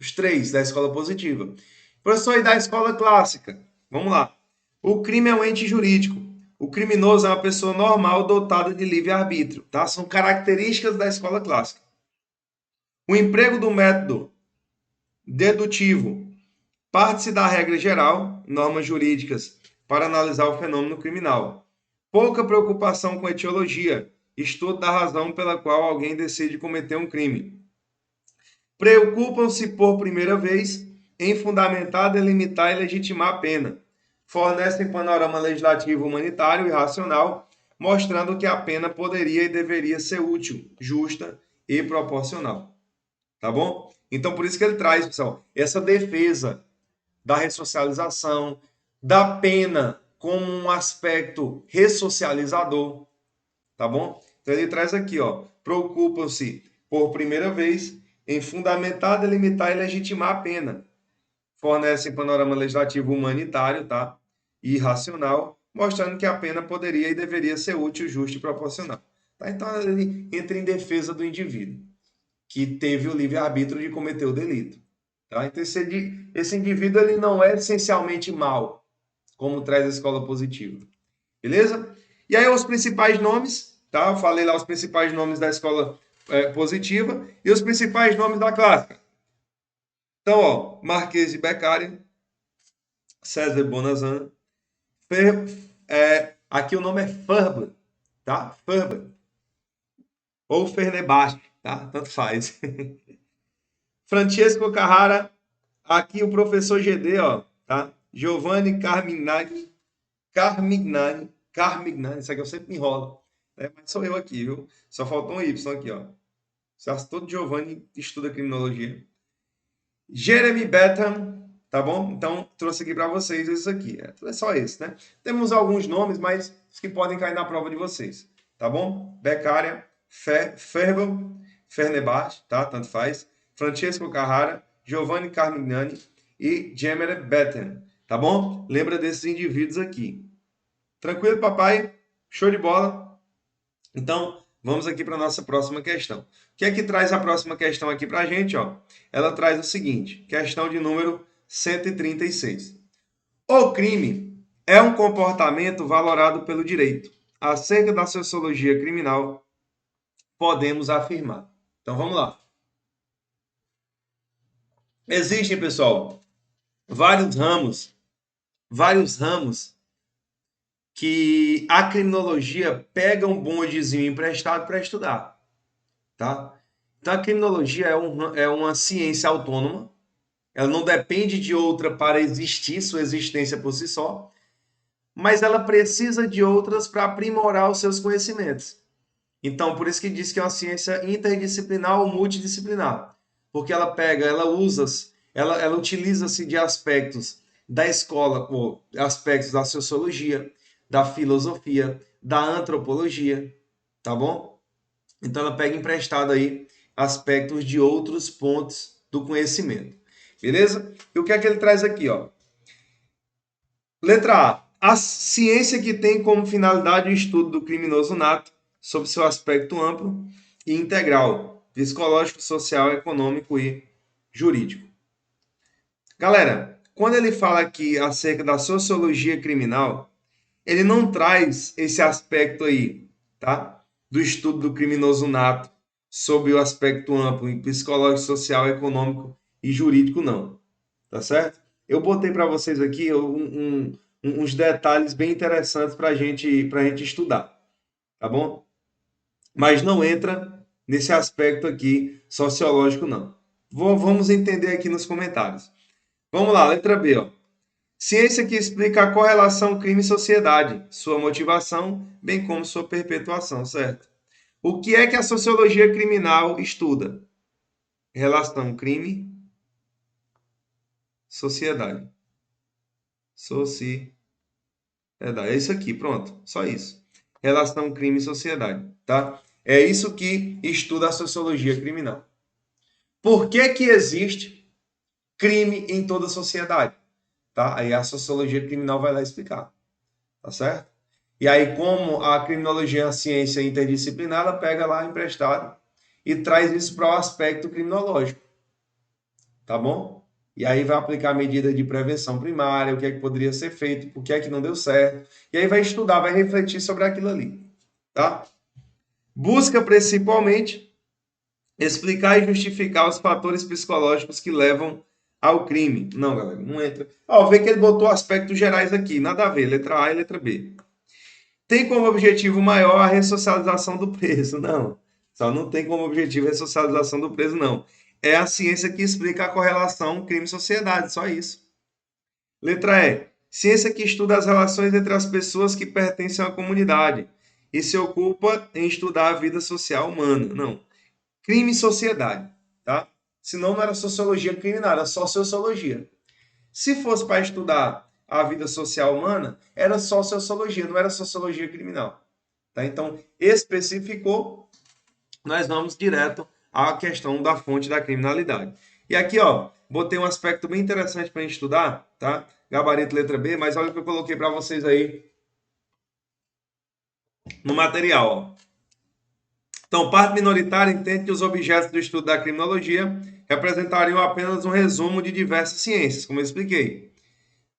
Os três da escola positiva. Professor, e da escola clássica? Vamos lá. O crime é um ente jurídico. O criminoso é uma pessoa normal dotada de livre-arbítrio. Tá? São características da escola clássica. O emprego do método dedutivo parte-se da regra geral, normas jurídicas, para analisar o fenômeno criminal. Pouca preocupação com etiologia, Estudo da razão pela qual alguém decide cometer um crime. Preocupam-se por primeira vez em fundamentar, delimitar e legitimar a pena. Fornecem panorama legislativo humanitário e racional, mostrando que a pena poderia e deveria ser útil, justa e proporcional. Tá bom? Então, por isso que ele traz, pessoal, essa defesa da ressocialização, da pena como um aspecto ressocializador, tá bom? Então ele traz aqui, ó, preocupam-se por primeira vez em fundamentar, delimitar e legitimar a pena. Fornecem panorama legislativo humanitário, tá? E racional, mostrando que a pena poderia e deveria ser útil, justa e proporcional. Tá? Então ele entra em defesa do indivíduo que teve o livre-arbítrio de cometer o delito. Tá? Então esse indivíduo ele não é essencialmente mal, como traz a escola positiva. Beleza? E aí os principais nomes, tá? Eu falei lá os principais nomes da escola positiva e os principais nomes da clássica. Então, ó, Marquês de Beccaria, César Bonazana, aqui o nome é Ferber, tá? Ferber. Ou Fernebache, tá? Tanto faz. Francesco Carrara, aqui o professor GD, ó, tá? Giovanni Carmignani, isso aqui eu sempre me enrolo, né? Mas sou eu aqui, viu? Só faltou um Y aqui, ó. Todo Giovanni estuda criminologia. Jeremy Bentham, tá bom? Então, trouxe aqui para vocês isso aqui. É só esse, né? Temos alguns nomes, mas os que podem cair na prova de vocês, tá bom? Beccaria, Ferbel, Fernebart, tá? Tanto faz. Francesco Carrara, Giovanni Carmignani e Jeremy Bentham, tá bom? Lembra desses indivíduos aqui. Tranquilo, papai? Show de bola? Então, vamos aqui para a nossa próxima questão. O que é que traz a próxima questão aqui para a gente? Ó? Ela traz o seguinte, questão de número 136. O crime é um comportamento valorado pelo direito. Acerca da sociologia criminal, podemos afirmar. Então, vamos lá. Existem, pessoal, vários ramos que a criminologia pega um bondezinho emprestado para estudar, tá? Então, a criminologia é uma ciência autônoma, ela não depende de outra para existir, sua existência por si só, mas ela precisa de outras para aprimorar os seus conhecimentos. Então, por isso que diz que é uma ciência interdisciplinar ou multidisciplinar, porque ela utiliza-se de aspectos da escola, ou aspectos da sociologia, da filosofia, da antropologia, tá bom? Então ela pega emprestado aí aspectos de outros pontos do conhecimento. Beleza? E o que é que ele traz aqui, ó? Letra A. A ciência que tem como finalidade o estudo do criminoso nato sob seu aspecto amplo e integral, psicológico, social, econômico e jurídico. Galera, quando ele fala aqui acerca da sociologia criminal, ele não traz esse aspecto aí, tá? Do estudo do criminoso nato sob o aspecto amplo em psicológico, social, econômico e jurídico, não. Tá certo? Eu botei para vocês aqui uns detalhes bem interessantes para gente estudar, tá bom? Mas não entra nesse aspecto aqui sociológico, não. Vamos entender aqui nos comentários. Vamos lá, letra B, ó. Ciência que explica a correlação crime e sociedade, sua motivação, bem como sua perpetuação, certo? O que é que a sociologia criminal estuda? Relação crime, sociedade. Sociedade. É isso aqui, pronto. Só isso. Relação crime e sociedade, tá? É isso que estuda a sociologia criminal. Por que que existe crime em toda a sociedade? Tá? Aí a sociologia criminal vai lá explicar, tá certo? E aí, como a criminologia é uma ciência interdisciplinar, ela pega lá emprestado e traz isso para o aspecto criminológico, tá bom? E aí vai aplicar a medida de prevenção primária, o que é que poderia ser feito, o que é que não deu certo, e aí vai estudar, vai refletir sobre aquilo ali, tá? Busca principalmente explicar e justificar os fatores psicológicos que levam ao crime. Não, galera, não entra. Ó, vê que ele botou aspectos gerais aqui, nada a ver, letra A e letra B. Tem como objetivo maior a ressocialização do preso? Não. Só não tem como objetivo a ressocialização do preso, não. É a ciência que explica a correlação crime-sociedade, só isso. Letra E. Ciência que estuda as relações entre as pessoas que pertencem à comunidade e se ocupa em estudar a vida social humana. Não. Crime e sociedade, tá? Senão não era sociologia criminal, era só sociologia. Se fosse para estudar a vida social humana, era só sociologia, não era sociologia criminal. Tá? Então, especificou, nós vamos direto à questão da fonte da criminalidade. E aqui, ó, botei um aspecto bem interessante para a gente estudar, tá? Gabarito letra B, mas olha o que eu coloquei para vocês aí no material, ó. Então, parte minoritária entende que os objetos do estudo da criminologia representariam apenas um resumo de diversas ciências, como eu expliquei.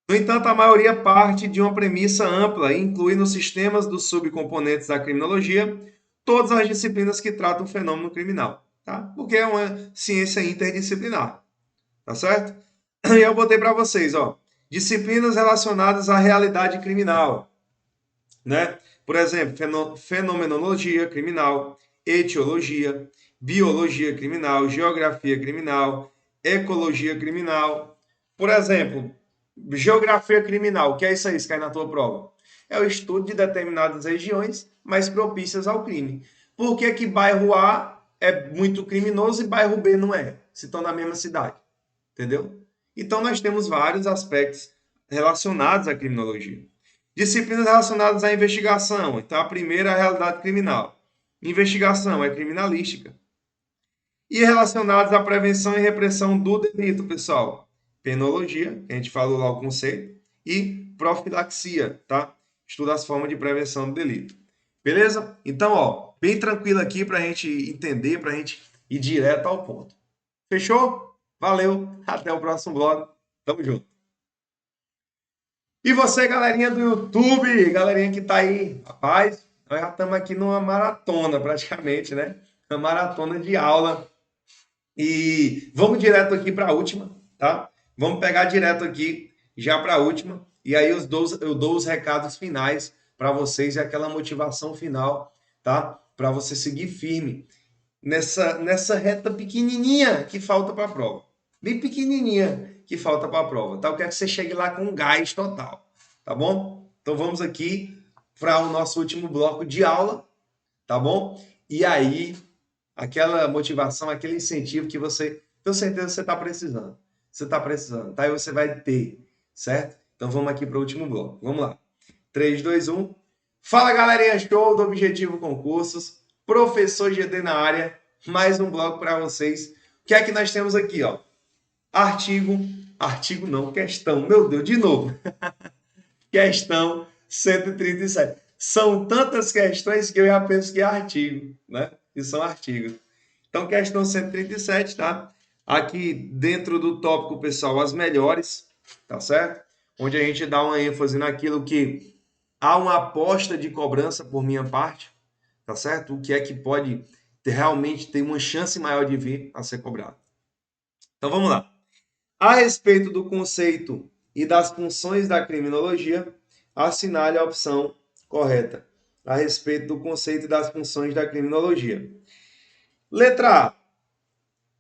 No entanto, a maioria parte de uma premissa ampla e inclui nos sistemas dos subcomponentes da criminologia todas as disciplinas que tratam o fenômeno criminal, tá? Porque é uma ciência interdisciplinar, tá certo? E eu botei para vocês, ó, disciplinas relacionadas à realidade criminal, né? Por exemplo, fenomenologia criminal, etiologia, biologia criminal, geografia criminal, ecologia criminal. Por exemplo, geografia criminal, o que é isso aí, que cai na tua prova? É o estudo de determinadas regiões mais propícias ao crime. Por que que bairro A é muito criminoso e bairro B não é? Se estão na mesma cidade, entendeu? Então nós temos vários aspectos relacionados à criminologia. Disciplinas relacionadas à investigação. Então a primeira é a realidade criminal. Investigação é criminalística. E relacionados à prevenção e repressão do delito, pessoal. Penologia, que a gente falou lá o conceito, e profilaxia, tá? Estuda as formas de prevenção do delito. Beleza? Então, ó, bem tranquilo aqui para a gente entender, para a gente ir direto ao ponto. Fechou? Valeu, até o próximo vlog. Tamo junto. E você, galerinha do YouTube, galerinha que tá aí, rapaz, nós já estamos aqui numa maratona praticamente, né? Uma maratona de aula. E vamos direto aqui para a última, tá? Vamos pegar direto aqui já para a última. E aí eu dou os recados finais para vocês e aquela motivação final, tá? Para você seguir firme nessa reta pequenininha que falta para a prova. Bem pequenininha que falta para a prova, tá? Eu quero que você chegue lá com gás total, tá bom? Então vamos aqui para o nosso último bloco de aula, tá bom? E aí aquela motivação, aquele incentivo que você, tenho certeza que você está precisando. Você está precisando, tá? E você vai ter, certo? Então vamos aqui para o último bloco. Vamos lá. 3, 2, 1. Fala, galerinha, show do Objetivo Concursos. Professor GD na área. Mais um bloco para vocês. O que é que nós temos aqui, ó? Artigo não, questão. Meu Deus, de novo. Questão 137. São tantas questões que eu já penso que é artigo, né? E são artigos. Então, questão 137, tá? Aqui dentro do tópico, pessoal, as melhores, tá certo? Onde a gente dá uma ênfase naquilo que há uma aposta de cobrança por minha parte, tá certo? O que é que pode realmente ter uma chance maior de vir a ser cobrado. Então, vamos lá. A respeito do conceito e das funções da criminologia, assinale a opção correta. A respeito do conceito e das funções da criminologia. Letra A.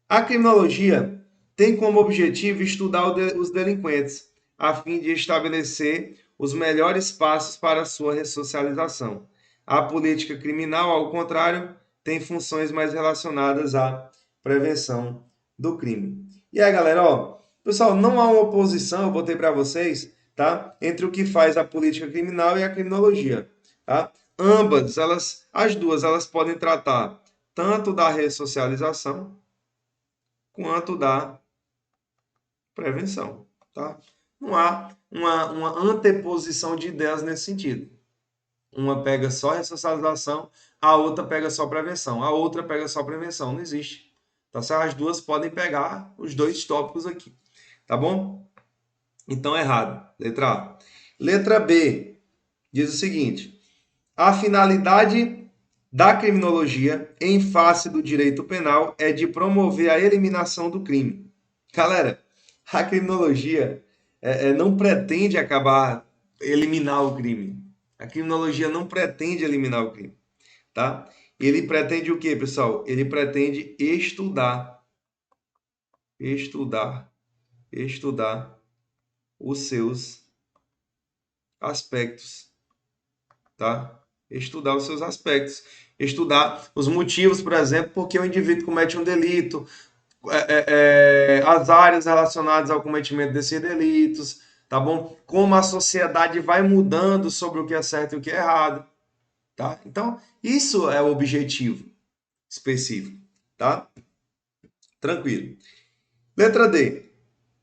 A criminologia tem como objetivo estudar os delinquentes, a fim de estabelecer os melhores passos para a sua ressocialização. A política criminal, ao contrário, tem funções mais relacionadas à prevenção do crime. E aí, galera, ó, pessoal, não há uma oposição, eu botei para vocês, tá? Entre o que faz a política criminal e a criminologia, tá? Ambas, as duas, elas podem tratar tanto da ressocialização quanto da prevenção, tá? Não há uma anteposição de ideias nesse sentido. Uma pega só ressocialização, a outra pega só prevenção, a outra pega só prevenção. Não existe. Tá certo? As duas podem pegar os dois tópicos aqui, tá bom? Então, errado. Letra A. Letra B diz o seguinte: a finalidade da criminologia em face do direito penal é de promover a eliminação do crime. Galera, a criminologia não pretende eliminar o crime. A criminologia não pretende eliminar o crime, tá? Ele pretende o quê, pessoal? Ele pretende estudar, estudar os seus aspectos, tá? Estudar os seus aspectos. Estudar os motivos, por exemplo, porque o indivíduo comete um delito, as áreas relacionadas ao cometimento desses delitos, tá bom? Como a sociedade vai mudando sobre o que é certo e o que é errado, tá? Então, isso é o objetivo específico, tá? Tranquilo. Letra D.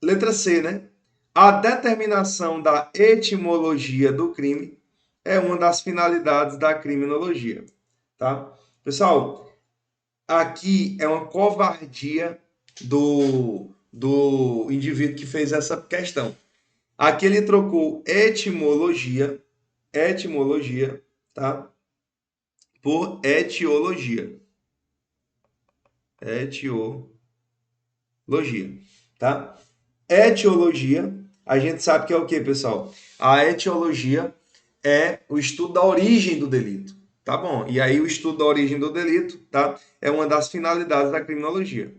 Letra C, né? A determinação da etimologia do crime é uma das finalidades da criminologia, tá? Pessoal, aqui é uma covardia do indivíduo que fez essa questão. Aqui ele trocou etimologia, tá? Por etiologia. Etiologia, tá? Etiologia, a gente sabe que é o que, pessoal? A etiologia é o estudo da origem do delito, tá bom? E aí o estudo da origem do delito, tá? É uma das finalidades da criminologia.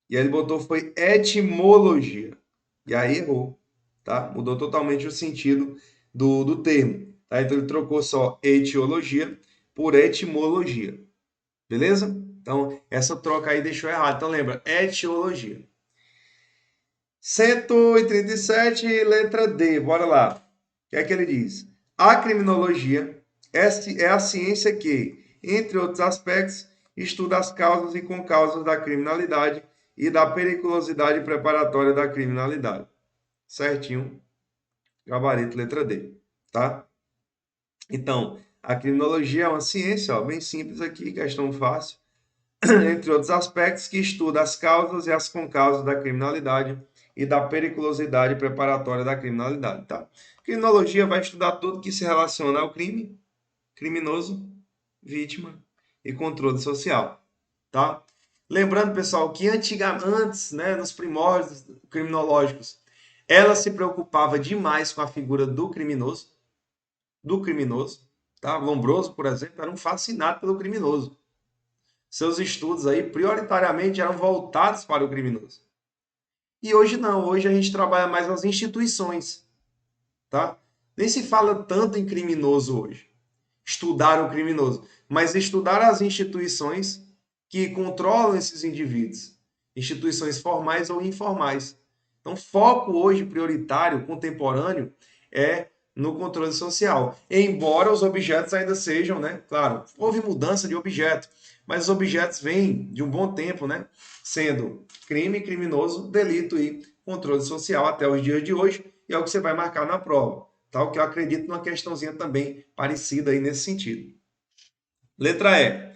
E aí ele botou foi etimologia. E aí errou, tá? Mudou totalmente o sentido do termo, tá? Então ele trocou só etiologia por etimologia. Beleza? Então, essa troca aí deixou errado. Então, lembra, etiologia. 137, letra D. Bora lá. O que é que ele diz? A criminologia é a ciência que, entre outros aspectos, estuda as causas e concausas da criminalidade e da periculosidade preparatória da criminalidade. Certinho. Gabarito, letra D. Tá? Então, a criminologia é uma ciência, ó, bem simples aqui, questão fácil, entre outros aspectos, que estuda as causas e as concausas da criminalidade e da periculosidade preparatória da criminalidade, tá? Criminologia vai estudar tudo que se relaciona ao crime, criminoso, vítima e controle social, tá? Lembrando, pessoal, que antes, né, nos primórdios criminológicos, ela se preocupava demais com a figura do criminoso, tá? Lombroso, por exemplo, era um fascinado pelo criminoso. Seus estudos aí prioritariamente eram voltados para o criminoso. E hoje não, hoje a gente trabalha mais nas instituições, tá? Nem se fala tanto em criminoso hoje, estudar o criminoso, mas estudar as instituições que controlam esses indivíduos, instituições formais ou informais. Então, foco hoje prioritário, contemporâneo, é no controle social. Embora os objetos ainda sejam, né? Claro, houve mudança de objeto, mas os objetos vêm de um bom tempo, né? Sendo crime, criminoso, delito e controle social até os dias de hoje, e é o que você vai marcar na prova. Tá? O que eu acredito numa questãozinha também parecida aí nesse sentido. Letra E.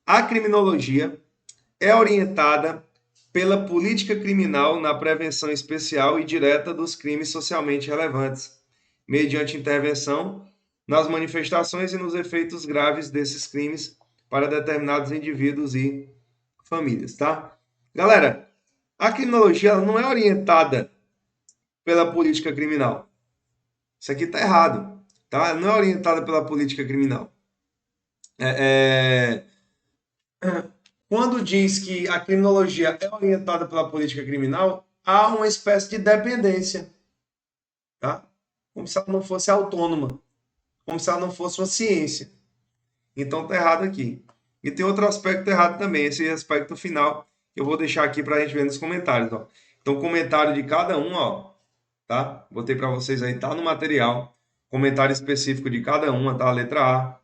A criminologia é orientada pela política criminal na prevenção especial e direta dos crimes socialmente relevantes, mediante intervenção nas manifestações e nos efeitos graves desses crimes para determinados indivíduos e famílias, tá? Galera, a criminologia ela não é orientada pela política criminal. Isso aqui tá errado, tá? Ela não é orientada pela política criminal. É, Quando diz que a criminologia é orientada pela política criminal, há uma espécie de dependência, tá? Como se ela não fosse autônoma, como se ela não fosse uma ciência. Então tá errado aqui. E tem outro aspecto errado também, esse aspecto final, que eu vou deixar aqui para a gente ver nos comentários, ó. Então, comentário de cada um, ó, tá? Botei para vocês aí, tá no material. Comentário específico de cada uma, tá? A letra A,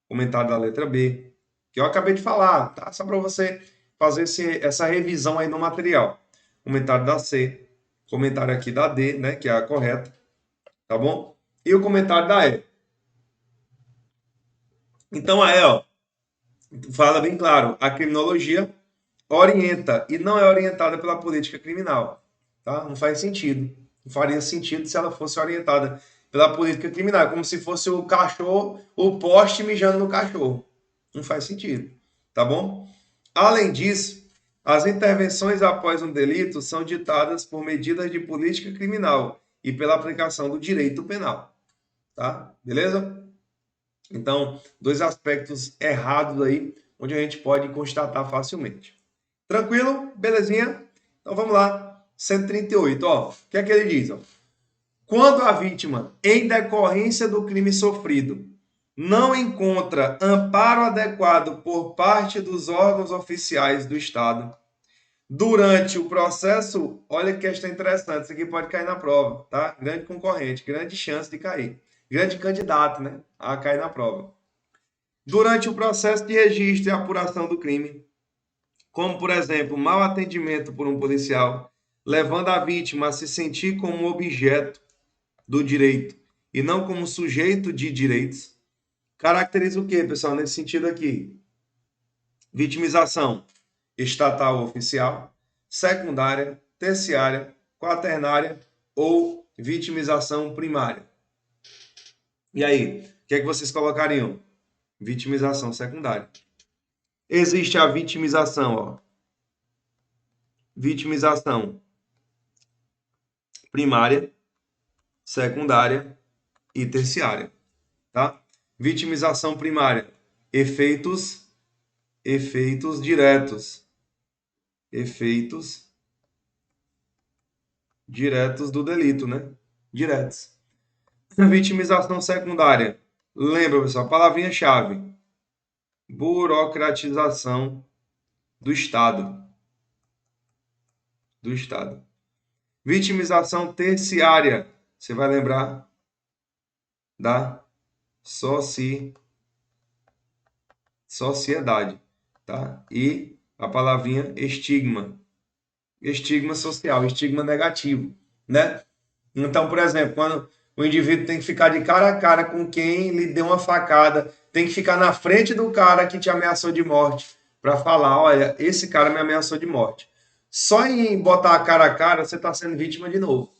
comentário da letra B, que eu acabei de falar, tá? Só para você fazer essa revisão aí no material. Comentário da C, comentário aqui da D, né? Que é a correta, tá bom? E o comentário da E. Então, a E, ó, fala bem claro, a criminologia orienta e não é orientada pela política criminal, tá? Não faz sentido. Não faria sentido se ela fosse orientada pela política criminal, como se fosse o cachorro, o poste mijando no cachorro. Não faz sentido, tá bom? Além disso, as intervenções após um delito são ditadas por medidas de política criminal e pela aplicação do direito penal, tá? Beleza? Então, dois aspectos errados aí, onde a gente pode constatar facilmente. Tranquilo? Belezinha? Então vamos lá. 138, ó. O que é que ele diz? Ó? Quando a vítima, em decorrência do crime sofrido, não encontra amparo adequado por parte dos órgãos oficiais do Estado, durante o processo, olha que questão interessante, isso aqui pode cair na prova, tá? Grande concorrente, grande chance de cair. Grande candidato, né? A cair na prova. Durante o processo de registro e apuração do crime, como, por exemplo, mau atendimento por um policial, levando a vítima a se sentir como objeto do direito e não como sujeito de direitos, caracteriza o quê, pessoal, nesse sentido aqui? Vitimização estatal ou oficial, secundária, terciária, quaternária ou vitimização primária. E aí, o que é que vocês colocariam? Vitimização secundária. Existe a vitimização, ó. Vitimização primária, secundária e terciária, tá? Vitimização primária, efeitos diretos. Efeitos diretos do delito, né? Diretos. Vitimização secundária. Lembra, pessoal, a palavrinha-chave. Burocratização do Estado. Do Estado. Vitimização terciária. Você vai lembrar da sociedade, tá? E a palavrinha estigma. Estigma social, estigma negativo, né? Então, por exemplo, quando o indivíduo tem que ficar de cara a cara com quem lhe deu uma facada, tem que ficar na frente do cara que te ameaçou de morte para falar, olha, esse cara me ameaçou de morte. Só em botar a cara, você está sendo vítima de novo.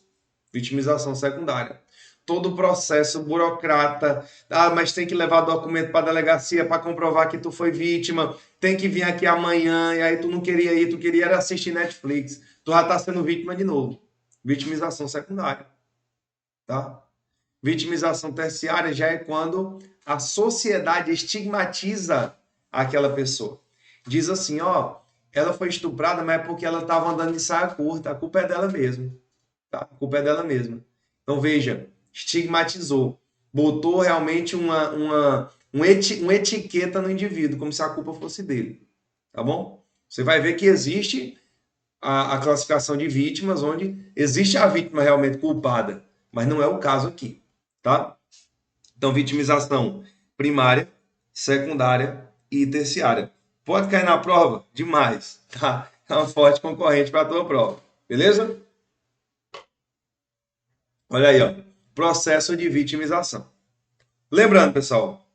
Vitimização secundária. Todo o processo burocrata, mas tem que levar documento para a delegacia para comprovar que tu foi vítima, tem que vir aqui amanhã, e aí tu não queria ir, tu queria era assistir Netflix. Tu já está sendo vítima de novo. Vitimização secundária. Tá? Vitimização terciária já é quando a sociedade estigmatiza aquela pessoa. Diz assim, ó, ela foi estuprada, mas é porque ela estava andando de saia curta. A culpa é dela mesmo. Tá? A culpa é dela mesma. Então, veja, estigmatizou. Botou realmente uma etiqueta no indivíduo, como se a culpa fosse dele. Tá bom? Você vai ver que existe a classificação de vítimas, onde existe a vítima realmente culpada, mas não é o caso aqui. Tá? Então, vitimização primária, secundária e terciária. Pode cair na prova? Demais. Tá? É uma forte concorrente para a tua prova. Beleza? Olha aí, ó. Processo de vitimização. Lembrando, pessoal,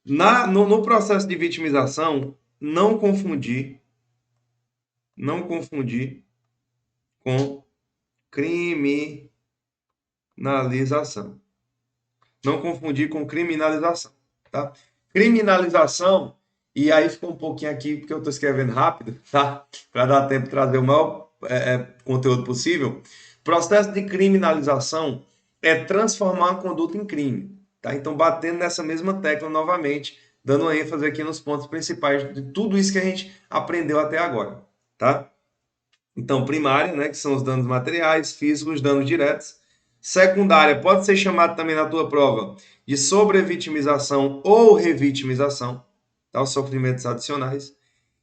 no processo de vitimização, não confundir com criminalização. Não confundir com criminalização, tá? Criminalização, e aí ficou um pouquinho aqui, porque eu estou escrevendo rápido, tá? Para dar tempo de trazer o maior conteúdo possível. Processo de criminalização é transformar a conduta em crime, tá? Então, batendo nessa mesma tecla novamente, dando ênfase aqui nos pontos principais de tudo isso que a gente aprendeu até agora, tá? Então, primária, né, que são os danos materiais, físicos, danos diretos. Secundária, pode ser chamado também na tua prova de sobrevitimização ou revitimização, tá? Os sofrimentos adicionais.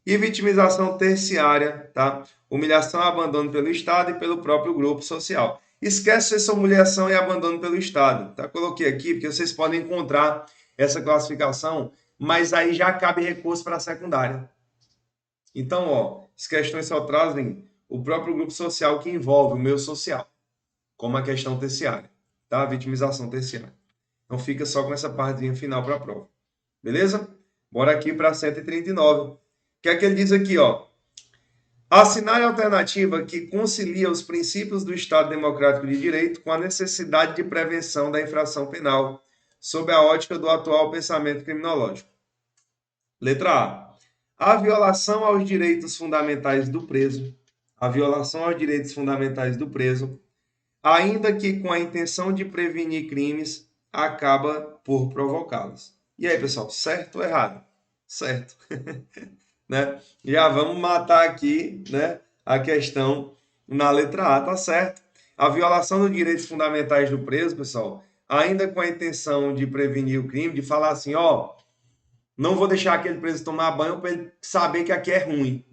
E vitimização terciária, tá? Humilhação e abandono pelo Estado e pelo próprio grupo social. Esquece essa humilhação e abandono pelo Estado, tá? Coloquei aqui porque vocês podem encontrar essa classificação, mas aí já cabe recurso para a secundária. Então, ó, as questões só trazem o próprio grupo social que envolve o meio social, como a questão terciária, tá? A vitimização terciária. Então fica só com essa partezinha final para a prova. Beleza? Bora aqui para 139. O que é que ele diz aqui, ó? Assinale a alternativa que concilia os princípios do Estado Democrático de Direito com a necessidade de prevenção da infração penal, sob a ótica do atual pensamento criminológico. Letra A. A violação aos direitos fundamentais do preso. A violação aos direitos fundamentais do preso ainda que com a intenção de prevenir crimes, acaba por provocá-los. E aí, pessoal, certo ou errado? Certo. Né? Já vamos matar aqui, né, a questão na letra A, tá certo? A violação dos direitos fundamentais do preso, pessoal, ainda com a intenção de prevenir o crime, de falar assim, ó, não vou deixar aquele preso tomar banho para ele saber que aqui é ruim.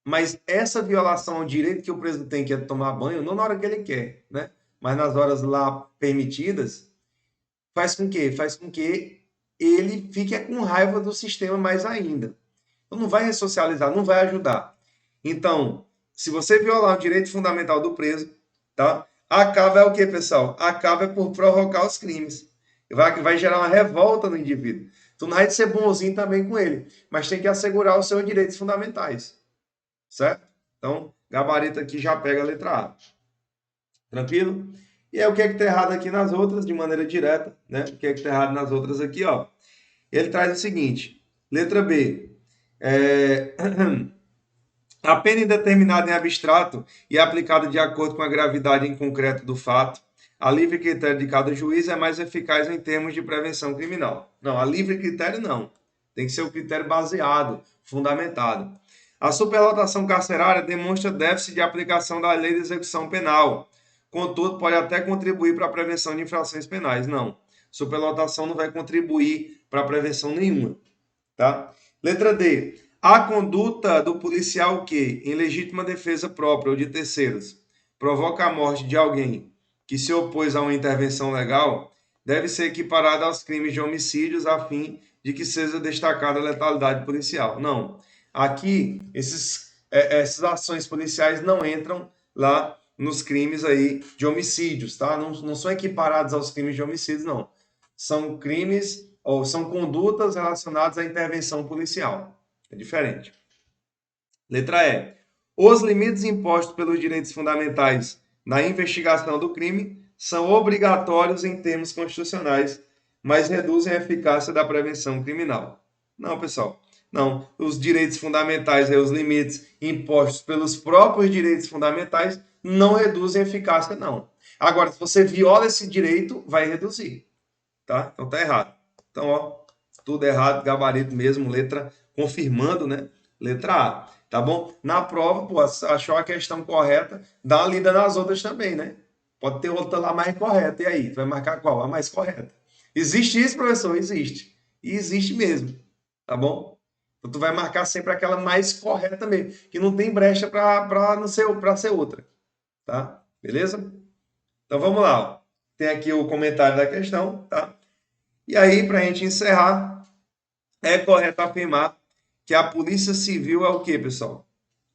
Mas essa violação ao direito que o preso tem, que é tomar banho, não na hora que ele quer, né? Mas nas horas lá permitidas, faz com que? Faz com que ele fique com raiva do sistema mais ainda. Então não vai ressocializar, não vai ajudar. Então, se você violar o direito fundamental do preso, tá? Acaba é o que, pessoal? Acaba é por provocar os crimes. Vai gerar uma revolta no indivíduo. Tu não vai ser bonzinho também com ele, mas tem que assegurar os seus direitos fundamentais. Certo? Então, gabarito aqui já pega a letra A. Tranquilo? E aí, o que é que tá errado aqui nas outras, de maneira direta, né? O que é que tá errado nas outras aqui, ó? Ele traz o seguinte, letra B. A pena indeterminada em abstrato e aplicada de acordo com a gravidade em concreto do fato, a livre critério de cada juiz é mais eficaz em termos de prevenção criminal. Não, a livre critério não. Tem que ser o critério baseado, fundamentado. A superlotação carcerária demonstra déficit de aplicação da lei de execução penal. Contudo, pode até contribuir para a prevenção de infrações penais. Não. Superlotação não vai contribuir para prevenção nenhuma. Tá? Letra D. A conduta do policial que, em legítima defesa própria ou de terceiros, provoca a morte de alguém que se opôs a uma intervenção legal, deve ser equiparada aos crimes de homicídios a fim de que seja destacada a letalidade policial. Não. Aqui, essas ações policiais não entram lá nos crimes aí de homicídios, tá? Não são equiparados aos crimes de homicídios, não. São crimes ou são condutas relacionadas à intervenção policial. É diferente. Letra E. Os limites impostos pelos direitos fundamentais na investigação do crime são obrigatórios em termos constitucionais, mas reduzem a eficácia da prevenção criminal. Não, pessoal. Não. Os direitos fundamentais, os limites impostos pelos próprios direitos fundamentais não reduzem a eficácia, não. Agora, se você viola esse direito, vai reduzir. Tá? Então tá errado. Então, ó, tudo errado, gabarito mesmo, letra confirmando, né? Letra A, tá bom? Na prova, pô, achou a questão correta, dá uma lida nas outras também, né? Pode ter outra lá mais correta. E aí, tu vai marcar qual? A mais correta. Existe isso, professor? Existe. E existe mesmo, tá bom? Então tu vai marcar sempre aquela mais correta mesmo, que não tem brecha para ser outra, tá? Beleza? Então vamos lá, ó. Tem aqui o comentário da questão, tá? E aí, para a gente encerrar, é correto afirmar que a Polícia Civil é o quê, pessoal?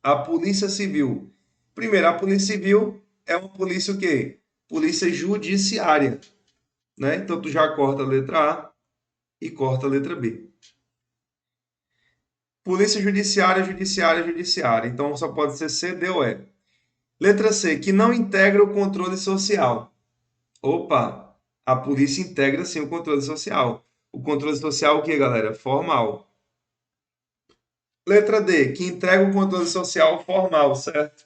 A Polícia Civil. Primeiro, a Polícia Civil é uma polícia o quê? Polícia judiciária. Né? Então, tu já corta a letra A e corta a letra B. Polícia Judiciária, Judiciária, Judiciária. Então, só pode ser C, D ou E. Letra C, que não integra o controle social. Opa! A polícia integra sim o controle social. O controle social é o que, galera? Formal. Letra D, que entrega o controle social formal, certo?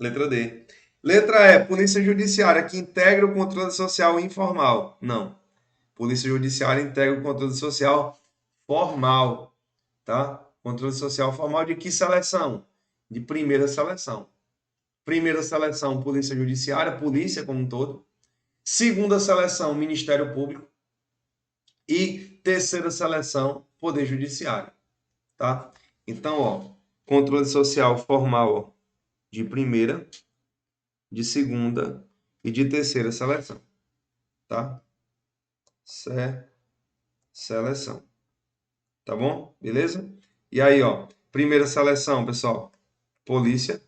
Letra D. Letra E, polícia judiciária, que integra o controle social informal. Não. Polícia judiciária integra o controle social formal, tá? Controle social formal de que seleção? De primeira seleção. Primeira seleção, polícia judiciária, polícia como um todo. Segunda seleção, Ministério Público. E terceira seleção, Poder Judiciário. Tá? Então, ó, controle social formal, ó, de primeira, de segunda e de terceira seleção. Tá? Seleção. Tá bom? Beleza? E aí, ó, primeira seleção, pessoal, polícia.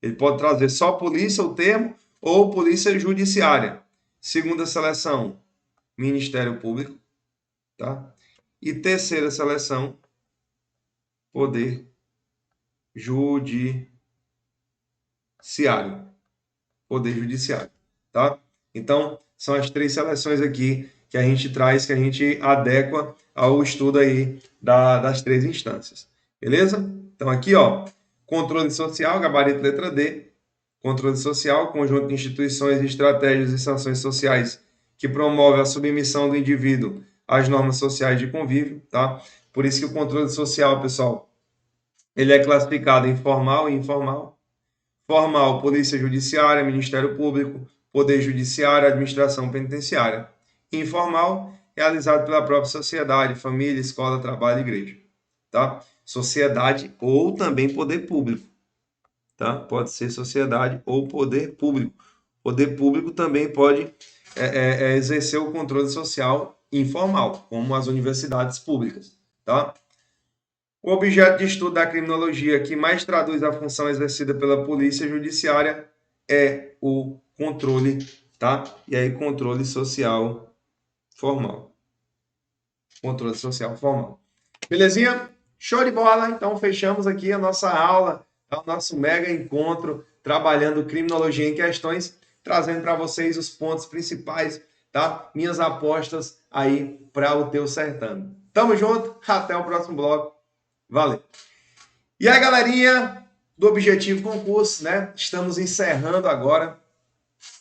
Ele pode trazer só polícia, o termo, ou polícia judiciária. Segunda seleção, Ministério Público. Tá? E terceira seleção, Poder Judiciário. Poder Judiciário. Tá? Então, são as três seleções aqui que a gente traz, que a gente adequa ao estudo aí das três instâncias. Beleza? Então, aqui, ó, controle social, gabarito letra D. Controle social, conjunto de instituições, estratégias e sanções sociais que promove a submissão do indivíduo às normas sociais de convívio, tá? Por isso que o controle social, pessoal, ele é classificado em formal e informal. Formal, Polícia Judiciária, Ministério Público, Poder Judiciário, Administração Penitenciária. Informal, realizado pela própria sociedade, família, escola, trabalho, igreja, tá? Sociedade ou também poder público, tá? Pode ser sociedade ou poder público. Poder público também pode exercer o controle social informal, como as universidades públicas, tá? O objeto de estudo da criminologia que mais traduz a função exercida pela polícia judiciária é o controle, tá? E aí, controle social formal. Controle social formal. Belezinha? Show de bola! Então, fechamos aqui a nossa aula, o nosso mega encontro, trabalhando criminologia em questões, trazendo para vocês os pontos principais, tá? Minhas apostas aí para o teu certame. Tamo junto, até o próximo bloco. Valeu! E aí, galerinha do Objetivo Concurso, né? Estamos encerrando agora.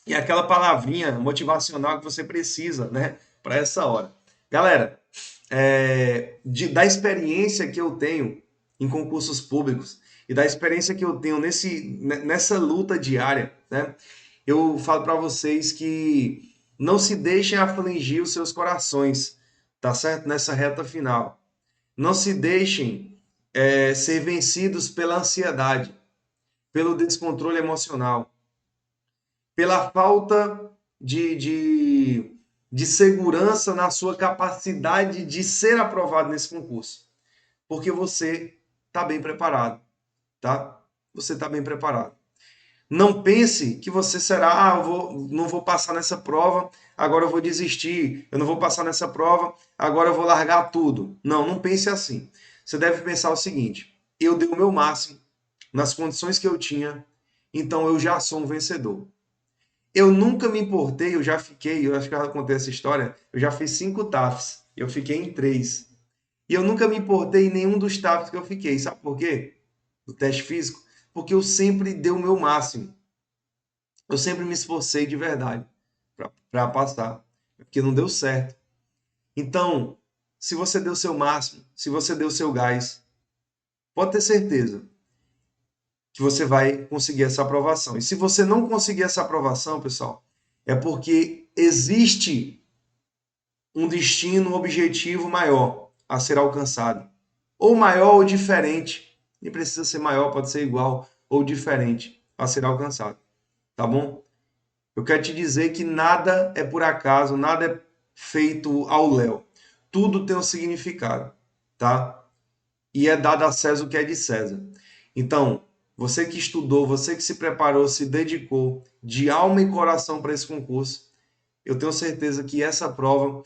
E aquela palavrinha motivacional que você precisa, né? Para essa hora. Galera, da experiência que eu tenho em concursos públicos e da experiência que eu tenho nessa luta diária, né? Eu falo para vocês que não se deixem afligir os seus corações, tá certo? Nessa reta final. Não se deixem ser vencidos pela ansiedade, pelo descontrole emocional, pela falta de segurança na sua capacidade de ser aprovado nesse concurso. Porque você está bem preparado, tá? Você está bem preparado. Não pense que você será, não vou passar nessa prova, agora eu vou desistir. Eu não vou passar nessa prova, agora eu vou largar tudo. Não, não pense assim. Você deve pensar o seguinte: eu dei o meu máximo nas condições que eu tinha, então eu já sou um vencedor. Eu nunca me importei, eu acho que eu já contei essa história, eu já fiz 5 TAFs, eu fiquei em 3. E eu nunca me importei em nenhum dos TAFs que eu fiquei. Sabe por quê? Do teste físico? Porque eu sempre dei o meu máximo. Eu sempre me esforcei de verdade para passar, porque não deu certo. Então, se você deu o seu máximo, se você deu o seu gás, pode ter certeza que você vai conseguir essa aprovação. E se você não conseguir essa aprovação, pessoal, é porque existe um destino, um objetivo maior a ser alcançado. Ou maior ou diferente. Nem precisa ser maior, pode ser igual ou diferente a ser alcançado. Tá bom? Eu quero te dizer que nada é por acaso, nada é feito ao léu. Tudo tem um significado, tá? E é dado a César o que é de César. Então, você que estudou, você que se preparou, se dedicou de alma e coração para esse concurso, eu tenho certeza que essa prova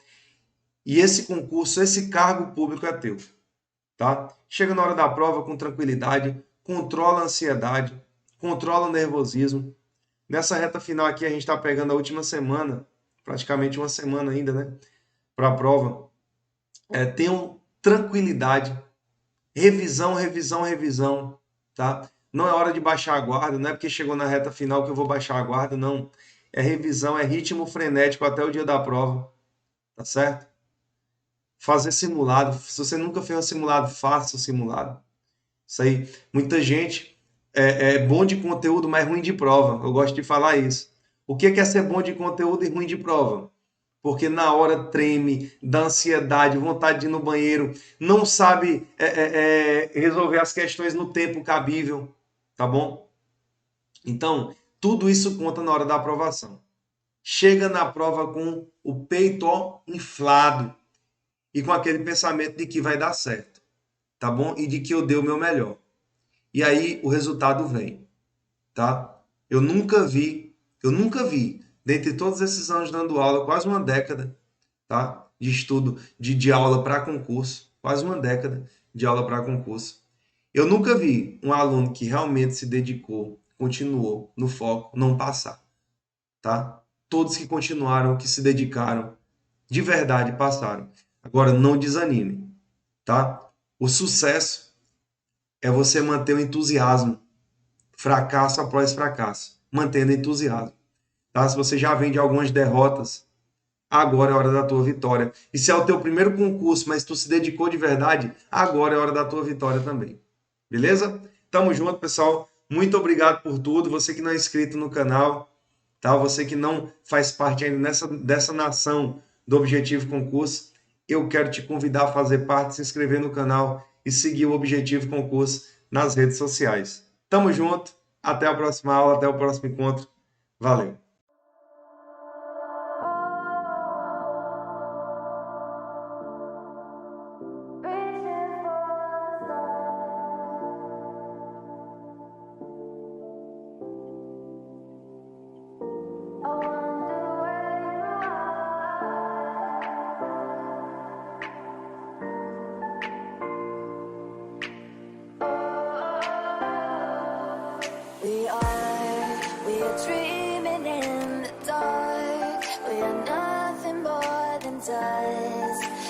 e esse concurso, esse cargo público é teu, tá? Chega na hora da prova com tranquilidade, controla a ansiedade, controla o nervosismo. Nessa reta final aqui, a gente está pegando a última semana, praticamente uma semana ainda, né? Para a prova. Tenham tranquilidade, revisão, revisão, revisão, tá? Não é hora de baixar a guarda, não é porque chegou na reta final que eu vou baixar a guarda, não. É revisão, é ritmo frenético até o dia da prova, tá certo? Fazer simulado. Se você nunca fez um simulado, faça o simulado. Isso aí. Muita gente é bom de conteúdo, mas ruim de prova. Eu gosto de falar isso. O que é ser bom de conteúdo e ruim de prova? Porque na hora treme, dá ansiedade, vontade de ir no banheiro, não sabe resolver as questões no tempo cabível, tá bom? Então, tudo isso conta na hora da aprovação. Chega na prova com o peito inflado e com aquele pensamento de que vai dar certo, tá bom? E de que eu dei o meu melhor. E aí o resultado vem, tá? Eu nunca vi, dentre todos esses anos dando aula, quase uma década, tá? De estudo, de aula para concurso, quase uma década de aula para concurso. Eu nunca vi um aluno que realmente se dedicou, continuou no foco, não passar, tá? Todos que continuaram, que se dedicaram, de verdade passaram. Agora, não desanime, tá? O sucesso é você manter o entusiasmo, fracasso após fracasso. mantendo entusiasmo. Tá? Se você já vem de algumas derrotas, agora é a hora da tua vitória. E se é o teu primeiro concurso, mas tu se dedicou de verdade, agora é a hora da tua vitória também. Beleza? Tamo junto, pessoal. Muito obrigado por tudo. Você que não é inscrito no canal, tá? Você que não faz parte ainda dessa nação do Objetivo Concurso, eu quero te convidar a fazer parte, se inscrever no canal e seguir o Objetivo Concurso nas redes sociais. Tamo junto. Até a próxima aula, até o próximo encontro. Valeu! We are dreaming in the dark. We are nothing more than dust.